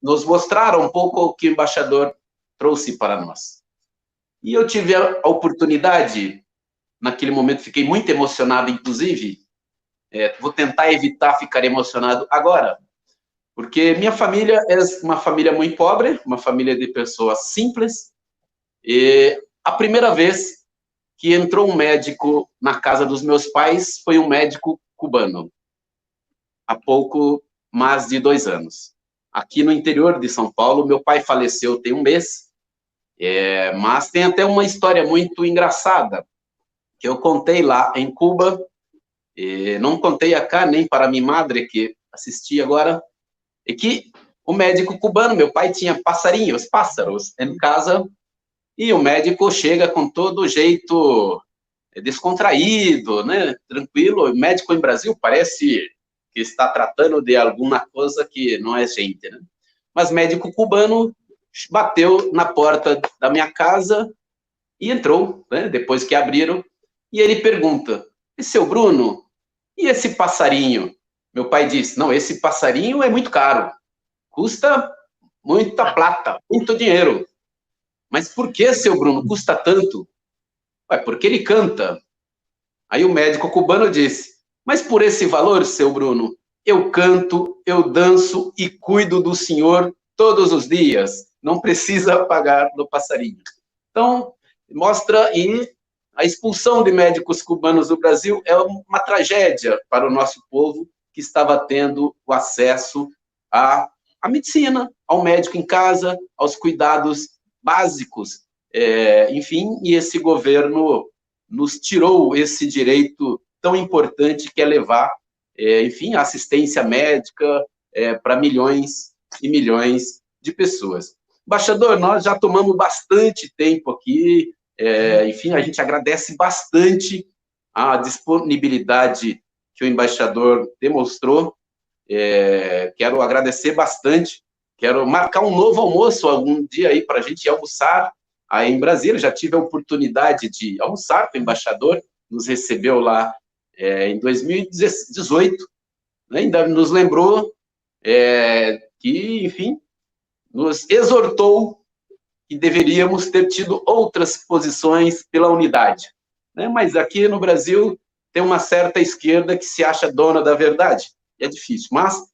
nos mostraram um pouco o que o embaixador trouxe para nós. E eu tive a oportunidade, naquele momento fiquei muito emocionado, inclusive, vou tentar evitar ficar emocionado agora, porque minha família é uma família muito pobre, uma família de pessoas simples, e a primeira vez que entrou um médico na casa dos meus pais foi um médico cubano, há pouco mais de 2 anos. Aqui no interior de São Paulo, meu pai faleceu tem um mês, mas tem até uma história muito engraçada, que eu contei lá em Cuba, e não contei acá nem para minha madre, que assisti agora, e que o médico cubano, meu pai tinha pássaros em casa, e o médico chega com todo jeito descontraído, né, tranquilo. O médico em Brasil parece que está tratando de alguma coisa que não é gente, né? Mas médico cubano bateu na porta da minha casa e entrou, né, depois que abriram, e ele pergunta: e seu Bruno, e esse passarinho? Meu pai disse: não, esse passarinho é muito caro, custa muita plata, muito dinheiro. Mas por que, seu Bruno, custa tanto? Porque ele canta. Aí o médico cubano disse: mas por esse valor, seu Bruno, eu canto, eu danço e cuido do senhor todos os dias. Não precisa pagar do passarinho. Então, mostra aí a expulsão de médicos cubanos do Brasil é uma tragédia para o nosso povo que estava tendo o acesso à medicina, ao médico em casa, aos cuidados básicos, enfim, e esse governo nos tirou esse direito tão importante que é levar, enfim, assistência médica para milhões e milhões de pessoas. Embaixador, nós já tomamos bastante tempo aqui, enfim, a gente agradece bastante a disponibilidade que o embaixador demonstrou, quero agradecer bastante, quero marcar um novo almoço algum dia aí para a gente almoçar aí em Brasília. Já tive a oportunidade de almoçar com o embaixador, nos recebeu lá em 2018, né, ainda nos lembrou que, enfim, nos exortou que deveríamos ter tido outras posições pela unidade, né? Mas aqui no Brasil tem uma certa esquerda que se acha dona da verdade, é difícil, mas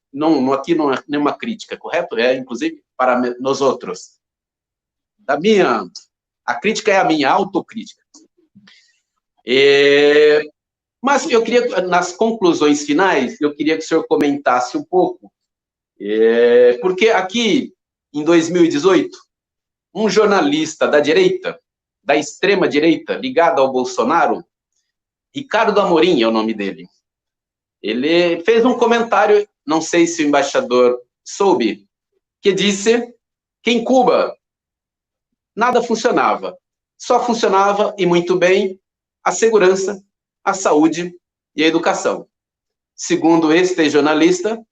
aqui não é nenhuma crítica, correto? Inclusive para nós outros. A crítica é a minha autocrítica. Mas eu queria, nas conclusões finais, eu queria que o senhor comentasse um pouco, porque aqui, em 2018, um jornalista da direita, da extrema-direita, ligado ao Bolsonaro, Ricardo Amorim é o nome dele, ele fez um comentário, não sei se o embaixador soube, que disse que em Cuba nada funcionava, só funcionava, e muito bem, a segurança, a saúde e a educação. Segundo este jornalista,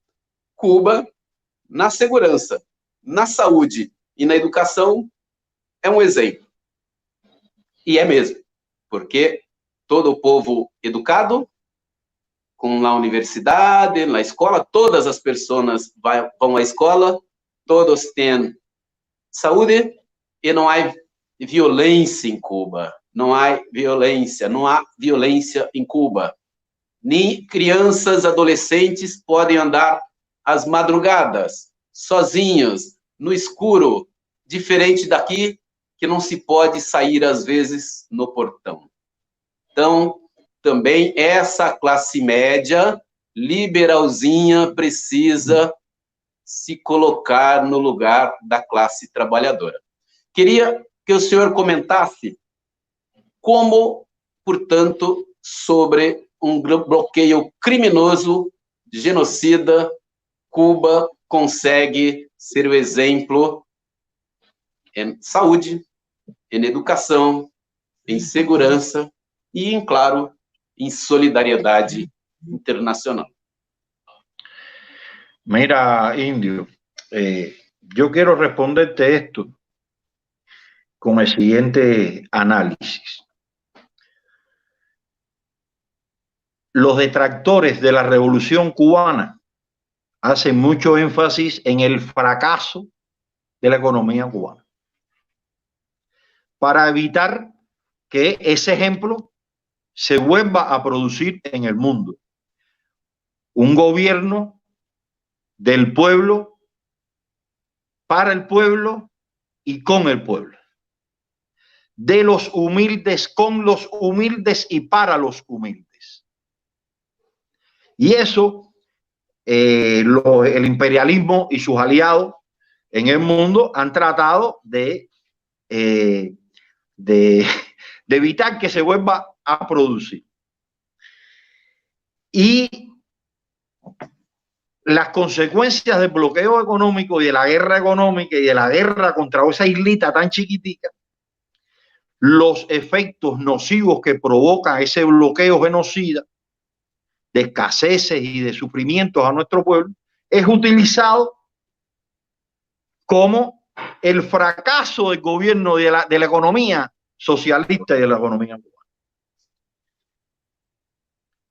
Cuba, na segurança, na saúde e na educação, é um exemplo. E é mesmo, porque todo o povo educado, com na universidade, na escola, todas as pessoas vão à escola, todos têm saúde e não há violência em Cuba. Não há violência em Cuba. Nem crianças, adolescentes podem andar às madrugadas, sozinhos, no escuro, diferente daqui, que não se pode sair, às vezes, no portão. Então, também essa classe média, liberalzinha, precisa se colocar no lugar da classe trabalhadora. Queria que o senhor comentasse como, portanto, sobre um bloqueio criminoso, genocida, Cuba consegue ser o exemplo em saúde, em educação, em segurança e, em claro, em solidariedade internacional. Mira, Indio, yo quiero responderte esto con el siguiente análisis. Los detractores de la Revolución Cubana hacen mucho énfasis en el fracaso de la economía cubana, para evitar que ese ejemplo se vuelva a producir en el mundo. Un gobierno del pueblo, para el pueblo y con el pueblo. De los humildes, con los humildes y para los humildes. Y eso, el imperialismo y sus aliados en el mundo han tratado de evitar que se vuelva a producir. Y las consecuencias del bloqueo económico y de la guerra económica y de la guerra contra esa islita tan chiquitica, los efectos nocivos que provoca ese bloqueo genocida, de escaseces y de sufrimientos a nuestro pueblo, es utilizado como el fracaso del gobierno de la economía socialista y de la economía cubana.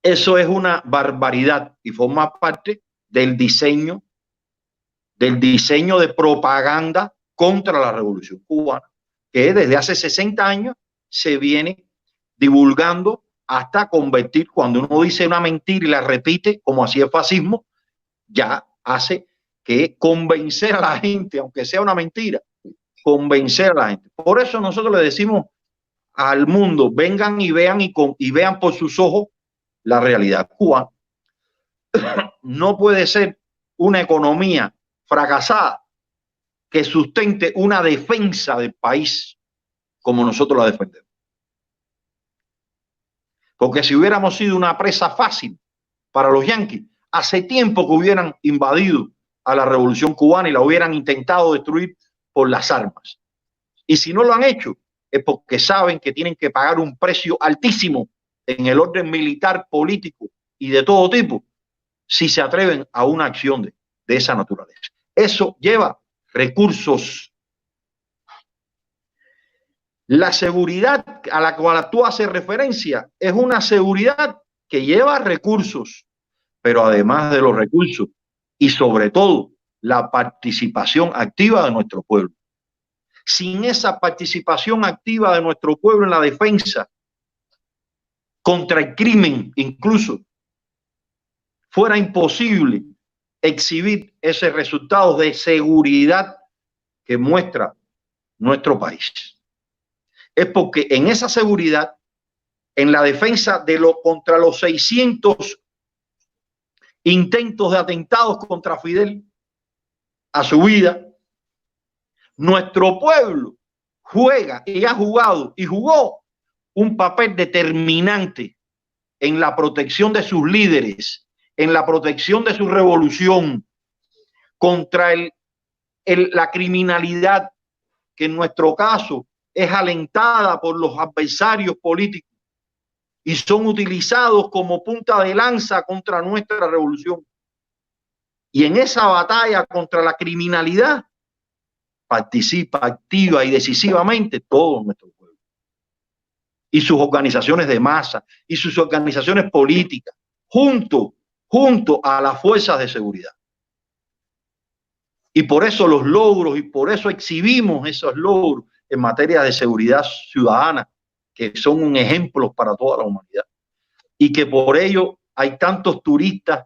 Eso es una barbaridad y forma parte del diseño de propaganda contra la Revolución Cubana, que desde hace 60 años se viene divulgando hasta convertir, cuando uno dice una mentira y la repite, como así el fascismo, ya hace que convencer a la gente, aunque sea una mentira, convencer a la gente. Por eso nosotros le decimos al mundo, vengan y vean y vean por sus ojos la realidad cubana. No puede ser una economía fracasada que sustente una defensa del país como nosotros la defendemos. Porque si hubiéramos sido una presa fácil para los yanquis, hace tiempo que hubieran invadido a la Revolución Cubana y la hubieran intentado destruir por las armas. Y si no lo han hecho, es porque saben que tienen que pagar un precio altísimo en el orden militar, político y de todo tipo, si se atreven a una acción de esa naturaleza. Eso lleva recursos. La seguridad a la cual tú haces referencia es una seguridad que lleva recursos, pero además de los recursos y sobre todo la participación activa de nuestro pueblo. Sin esa participación activa de nuestro pueblo en la defensa contra el crimen, incluso, fuera imposible exhibir ese resultado de seguridad que muestra nuestro país. Es porque en esa seguridad, en la defensa contra los 600 intentos de atentados contra Fidel a su vida, nuestro pueblo juega y ha jugado y jugó un papel determinante en la protección de sus líderes, en la protección de su revolución contra la criminalidad que en nuestro caso es alentada por los adversarios políticos y son utilizados como punta de lanza contra nuestra revolución. Y en esa batalla contra la criminalidad participa activa y decisivamente todo nuestro pueblo y sus organizaciones de masa y sus organizaciones políticas junto a las fuerzas de seguridad. Y por eso los logros y por eso exhibimos esos logros en materia de seguridad ciudadana, que son un ejemplo para toda la humanidad. Y que por ello hay tantos turistas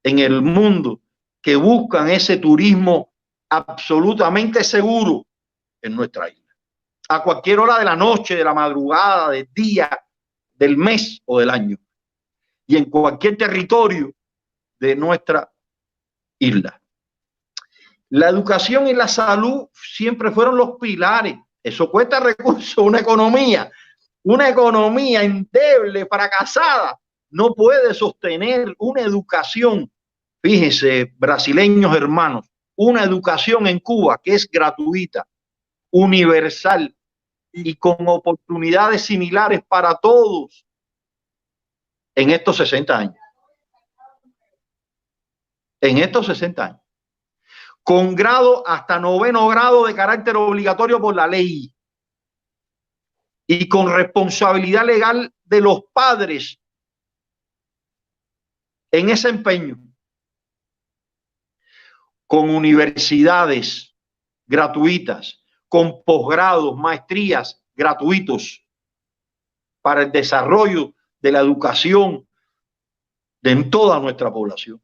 en el mundo que buscan ese turismo absolutamente seguro, en nuestra isla. A cualquier hora de la noche, de la madrugada, del día, del mes o del año. Y en cualquier territorio de nuestra isla. La educación y la salud siempre fueron los pilares. Eso cuesta recursos. Una economía endeble, fracasada, no puede sostener una educación. Fíjense, brasileños hermanos, una educación en Cuba que es gratuita, universal y con oportunidades similares para todos en estos 60 años. En estos 60 años. Con grado hasta 9º grado de carácter obligatorio por la ley y con responsabilidad legal de los padres en ese empeño, con universidades gratuitas, con posgrados, maestrías gratuitos para el desarrollo de la educación de toda nuestra población.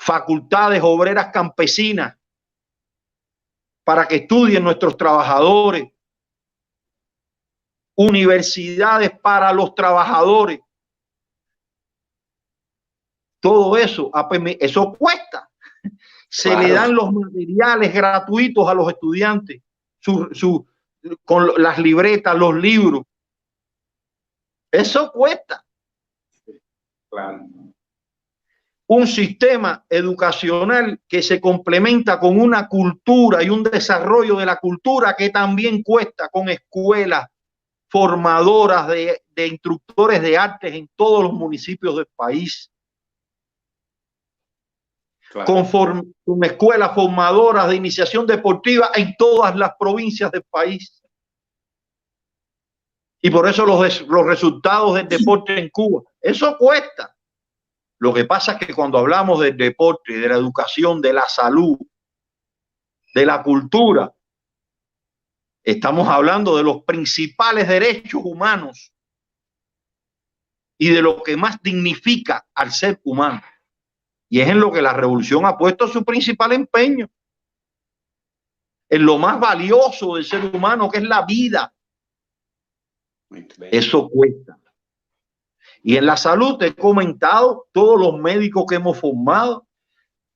Facultades obreras campesinas para que estudien nuestros trabajadores, universidades para los trabajadores. Todo eso, eso cuesta. Se le dan los materiales gratuitos a los estudiantes, con las libretas, los libros. Eso cuesta. Claro. Un sistema educacional que se complementa con una cultura y un desarrollo de la cultura que también cuesta, con escuelas formadoras de instructores de artes en todos los municipios del país. Claro. Con escuelas formadoras de iniciación deportiva en todas las provincias del país. Y por eso los resultados del deporte en Cuba, eso cuesta. Lo que pasa es que cuando hablamos del deporte, de la educación, de la salud, de la cultura, estamos hablando de los principales derechos humanos y de lo que más dignifica al ser humano. Y es en lo que la revolución ha puesto su principal empeño. En lo más valioso del ser humano, que es la vida. Eso cuesta. Y en la salud te he comentado todos los médicos que hemos formado,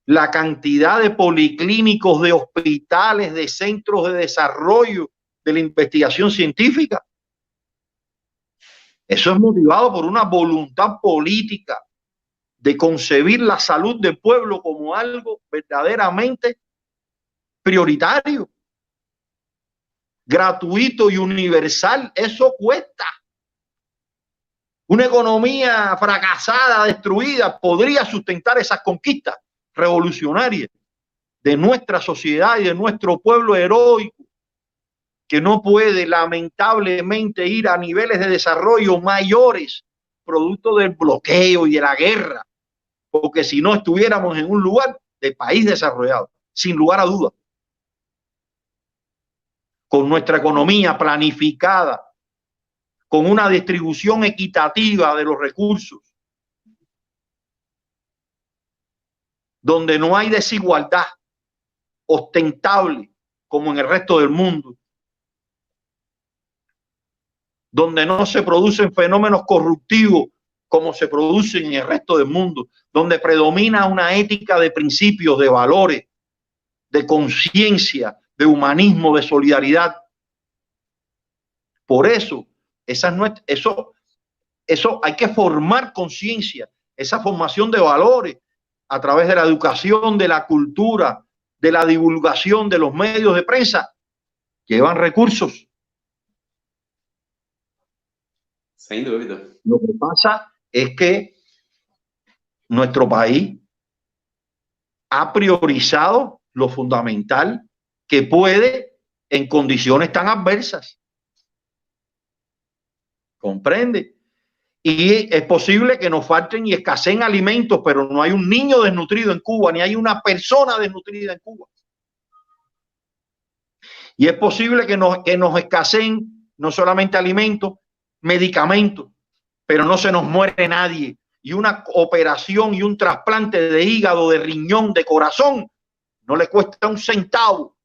la cantidad de policlínicos, de hospitales, de centros de desarrollo de la investigación científica. Eso es motivado por una voluntad política de concebir la salud del pueblo como algo verdaderamente prioritario, gratuito y universal. Eso cuesta. Una economía fracasada, destruida, podría sustentar esas conquistas revolucionarias de nuestra sociedad y de nuestro pueblo heroico, que no puede lamentablemente ir a niveles de desarrollo mayores, producto del bloqueo y de la guerra, porque si no estuviéramos en un lugar de país desarrollado, sin lugar a dudas, con nuestra economía planificada, con una distribución equitativa de los recursos, donde no hay desigualdad ostentable como en el resto del mundo, donde no se producen fenómenos corruptivos como se producen en el resto del mundo, donde predomina una ética de principios, de valores, de conciencia, de humanismo, de solidaridad. Por eso, eso hay que formar conciencia, esa formación de valores a través de la educación, de la cultura, de la divulgación, de los medios de prensa, llevan recursos. Sin duda. Lo que pasa es que nuestro país ha priorizado lo fundamental que puede en condiciones tan adversas. ¿Comprende? Y es posible que nos falten y escaseen alimentos, pero no hay un niño desnutrido en Cuba, ni hay una persona desnutrida en Cuba. Y es posible que nos escaseen no solamente alimentos, medicamentos, pero no se nos muere nadie. Y una operación y un trasplante de hígado, de riñón, de corazón, no le cuesta un centavo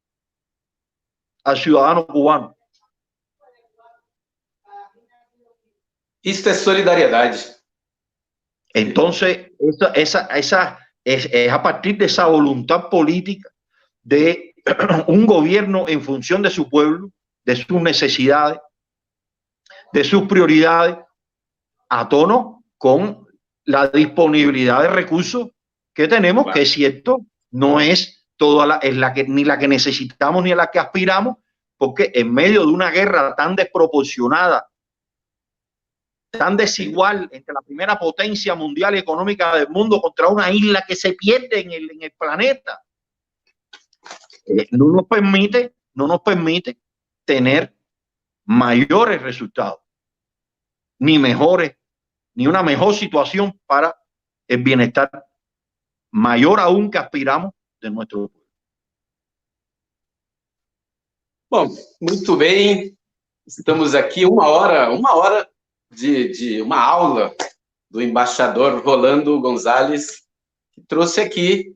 al ciudadano cubano. Isto é solidariedade. Entonces, es a partir de esa voluntad política de un gobierno en función de su pueblo, de sus necesidades, de sus prioridades, a tono con la disponibilidad de recursos que tenemos, que es cierto, no es toda ni la que necesitamos ni a la que aspiramos, porque en medio de una guerra tan desproporcionada, tan desigual entre la primera potencia mundial y económica del mundo contra una isla que se pierde en el planeta, no nos permite tener mayores resultados, ni una mejor situación para el bienestar mayor aún que aspiramos de nuestro pueblo. Bom, muito bem. Estamos aqui uma hora de uma aula do embaixador Rolando Gonzalez, que trouxe aqui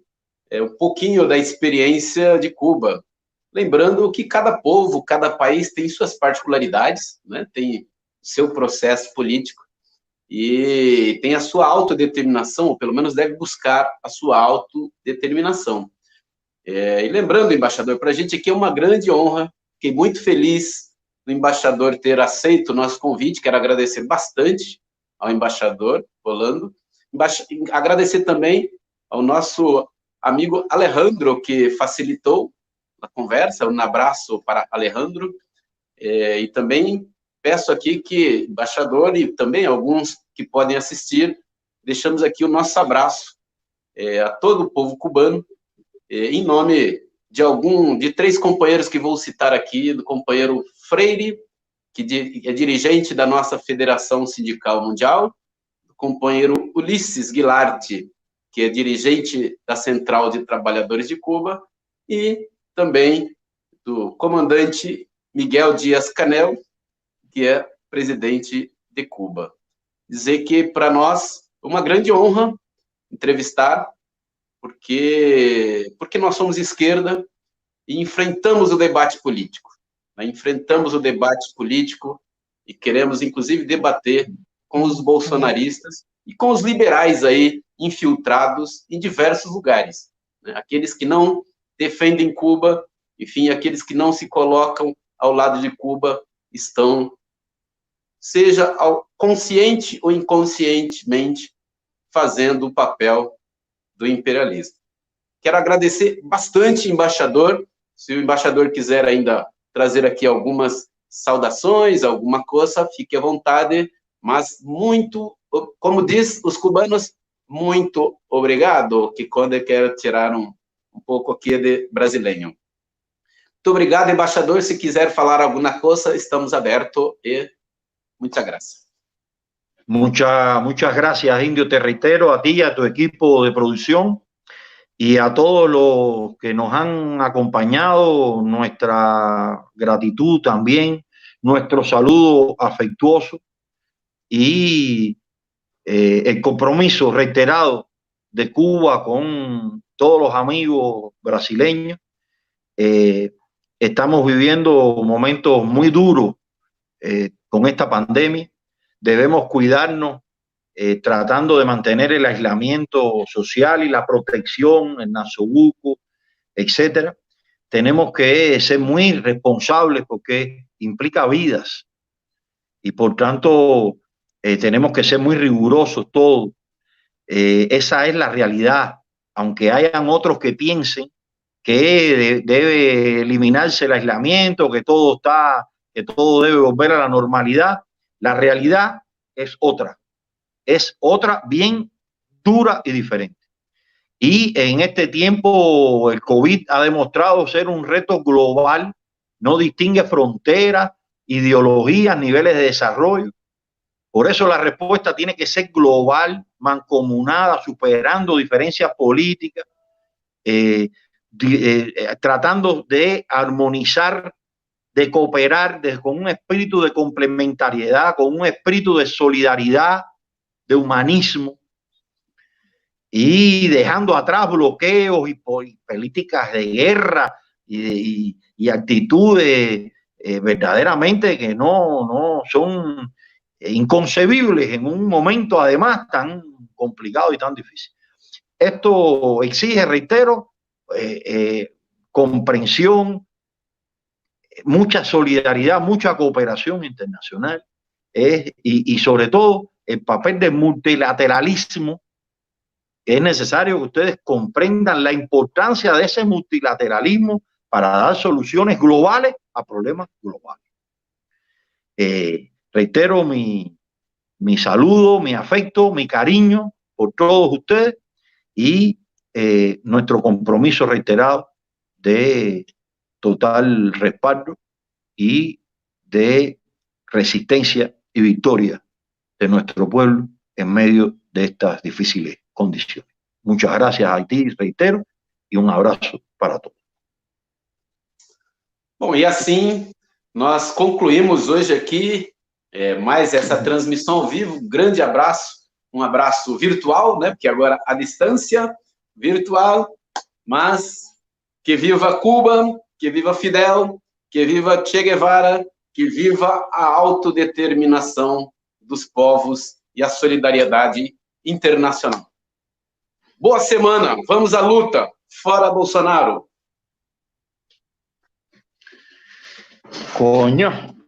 um pouquinho da experiência de Cuba. Lembrando que cada povo, cada país tem suas particularidades, né? Tem seu processo político e tem a sua autodeterminação, ou pelo menos deve buscar a sua autodeterminação. E lembrando, embaixador, para a gente aqui é uma grande honra, fiquei muito feliz do embaixador ter aceito o nosso convite, quero agradecer bastante ao embaixador Rolando, agradecer também ao nosso amigo Alejandro, que facilitou a conversa, um abraço para Alejandro, e também peço aqui que, embaixador, e também alguns que podem assistir, deixamos aqui o nosso abraço a todo o povo cubano, em nome de 3 companheiros que vou citar aqui, do companheiro Freire, que é dirigente da nossa Federação Sindical Mundial, do companheiro Ulisses Guilarte, que é dirigente da Central de Trabalhadores de Cuba, e também do comandante Miguel Díaz-Canel, que é presidente de Cuba. Dizer que, para nós, é uma grande honra entrevistar, porque nós somos esquerda e enfrentamos o debate político. Né? Enfrentamos o debate político e queremos, inclusive, debater com os bolsonaristas e com os liberais aí infiltrados em diversos lugares. Né? Aqueles que não defendem Cuba, enfim, aqueles que não se colocam ao lado de Cuba estão, seja consciente ou inconscientemente, fazendo o papel do imperialismo. Quero agradecer bastante, embaixador. Se o embaixador quiser ainda trazer aqui algumas saudações, alguma coisa, fique à vontade, mas muito, como diz os cubanos, muito obrigado, que quando eu quero tirar um pouco aqui de brasileiro. Muito obrigado, embaixador. Se quiser falar alguma coisa, estamos abertos e muchas gracias. Muchas gracias, Indio. Te reitero a ti, a tu equipo de producción y a todos los que nos han acompañado, nuestra gratitud también, nuestro saludo afectuoso y el compromiso reiterado de Cuba con todos los amigos brasileños. Estamos viviendo momentos muy duros con esta pandemia. Debemos cuidarnos tratando de mantener el aislamiento social y la protección, el nasobuco, etcétera. Tenemos que ser muy responsables porque implica vidas y por tanto tenemos que ser muy rigurosos todos. Esa es la realidad, aunque hayan otros que piensen que debe eliminarse el aislamiento, que todo debe volver a la normalidad. La realidad es otra bien dura y diferente. Y en este tiempo el COVID ha demostrado ser un reto global, no distingue fronteras, ideologías, niveles de desarrollo. Por eso la respuesta tiene que ser global, mancomunada, superando diferencias políticas, tratando de armonizar, de cooperar con un espíritu de complementariedad, con un espíritu de solidaridad, de humanismo, y dejando atrás bloqueos y políticas de guerra y actitudes verdaderamente que no son inconcebibles en un momento además tan complicado y tan difícil. Esto exige, reitero, comprensión, mucha solidaridad, mucha cooperación internacional y sobre todo el papel del multilateralismo. Es necesario que ustedes comprendan la importancia de ese multilateralismo para dar soluciones globales a problemas globales. Reitero mi saludo, mi afecto, mi cariño por todos ustedes y nuestro compromiso reiterado de total respaldo y de resistencia y victoria de nuestro pueblo en medio de estas difíciles condiciones. Muchas gracias, Haití, reitero, e um abraço para todos. Bom, e assim nós concluímos hoje aqui mais essa transmissão ao vivo. Um grande abraço, um abraço virtual, né? Porque agora a distância virtual, mas que viva Cuba, que viva Fidel, que viva Che Guevara, que viva a autodeterminação dos povos e a solidariedade internacional. Boa semana, vamos à luta, fora Bolsonaro. Coño.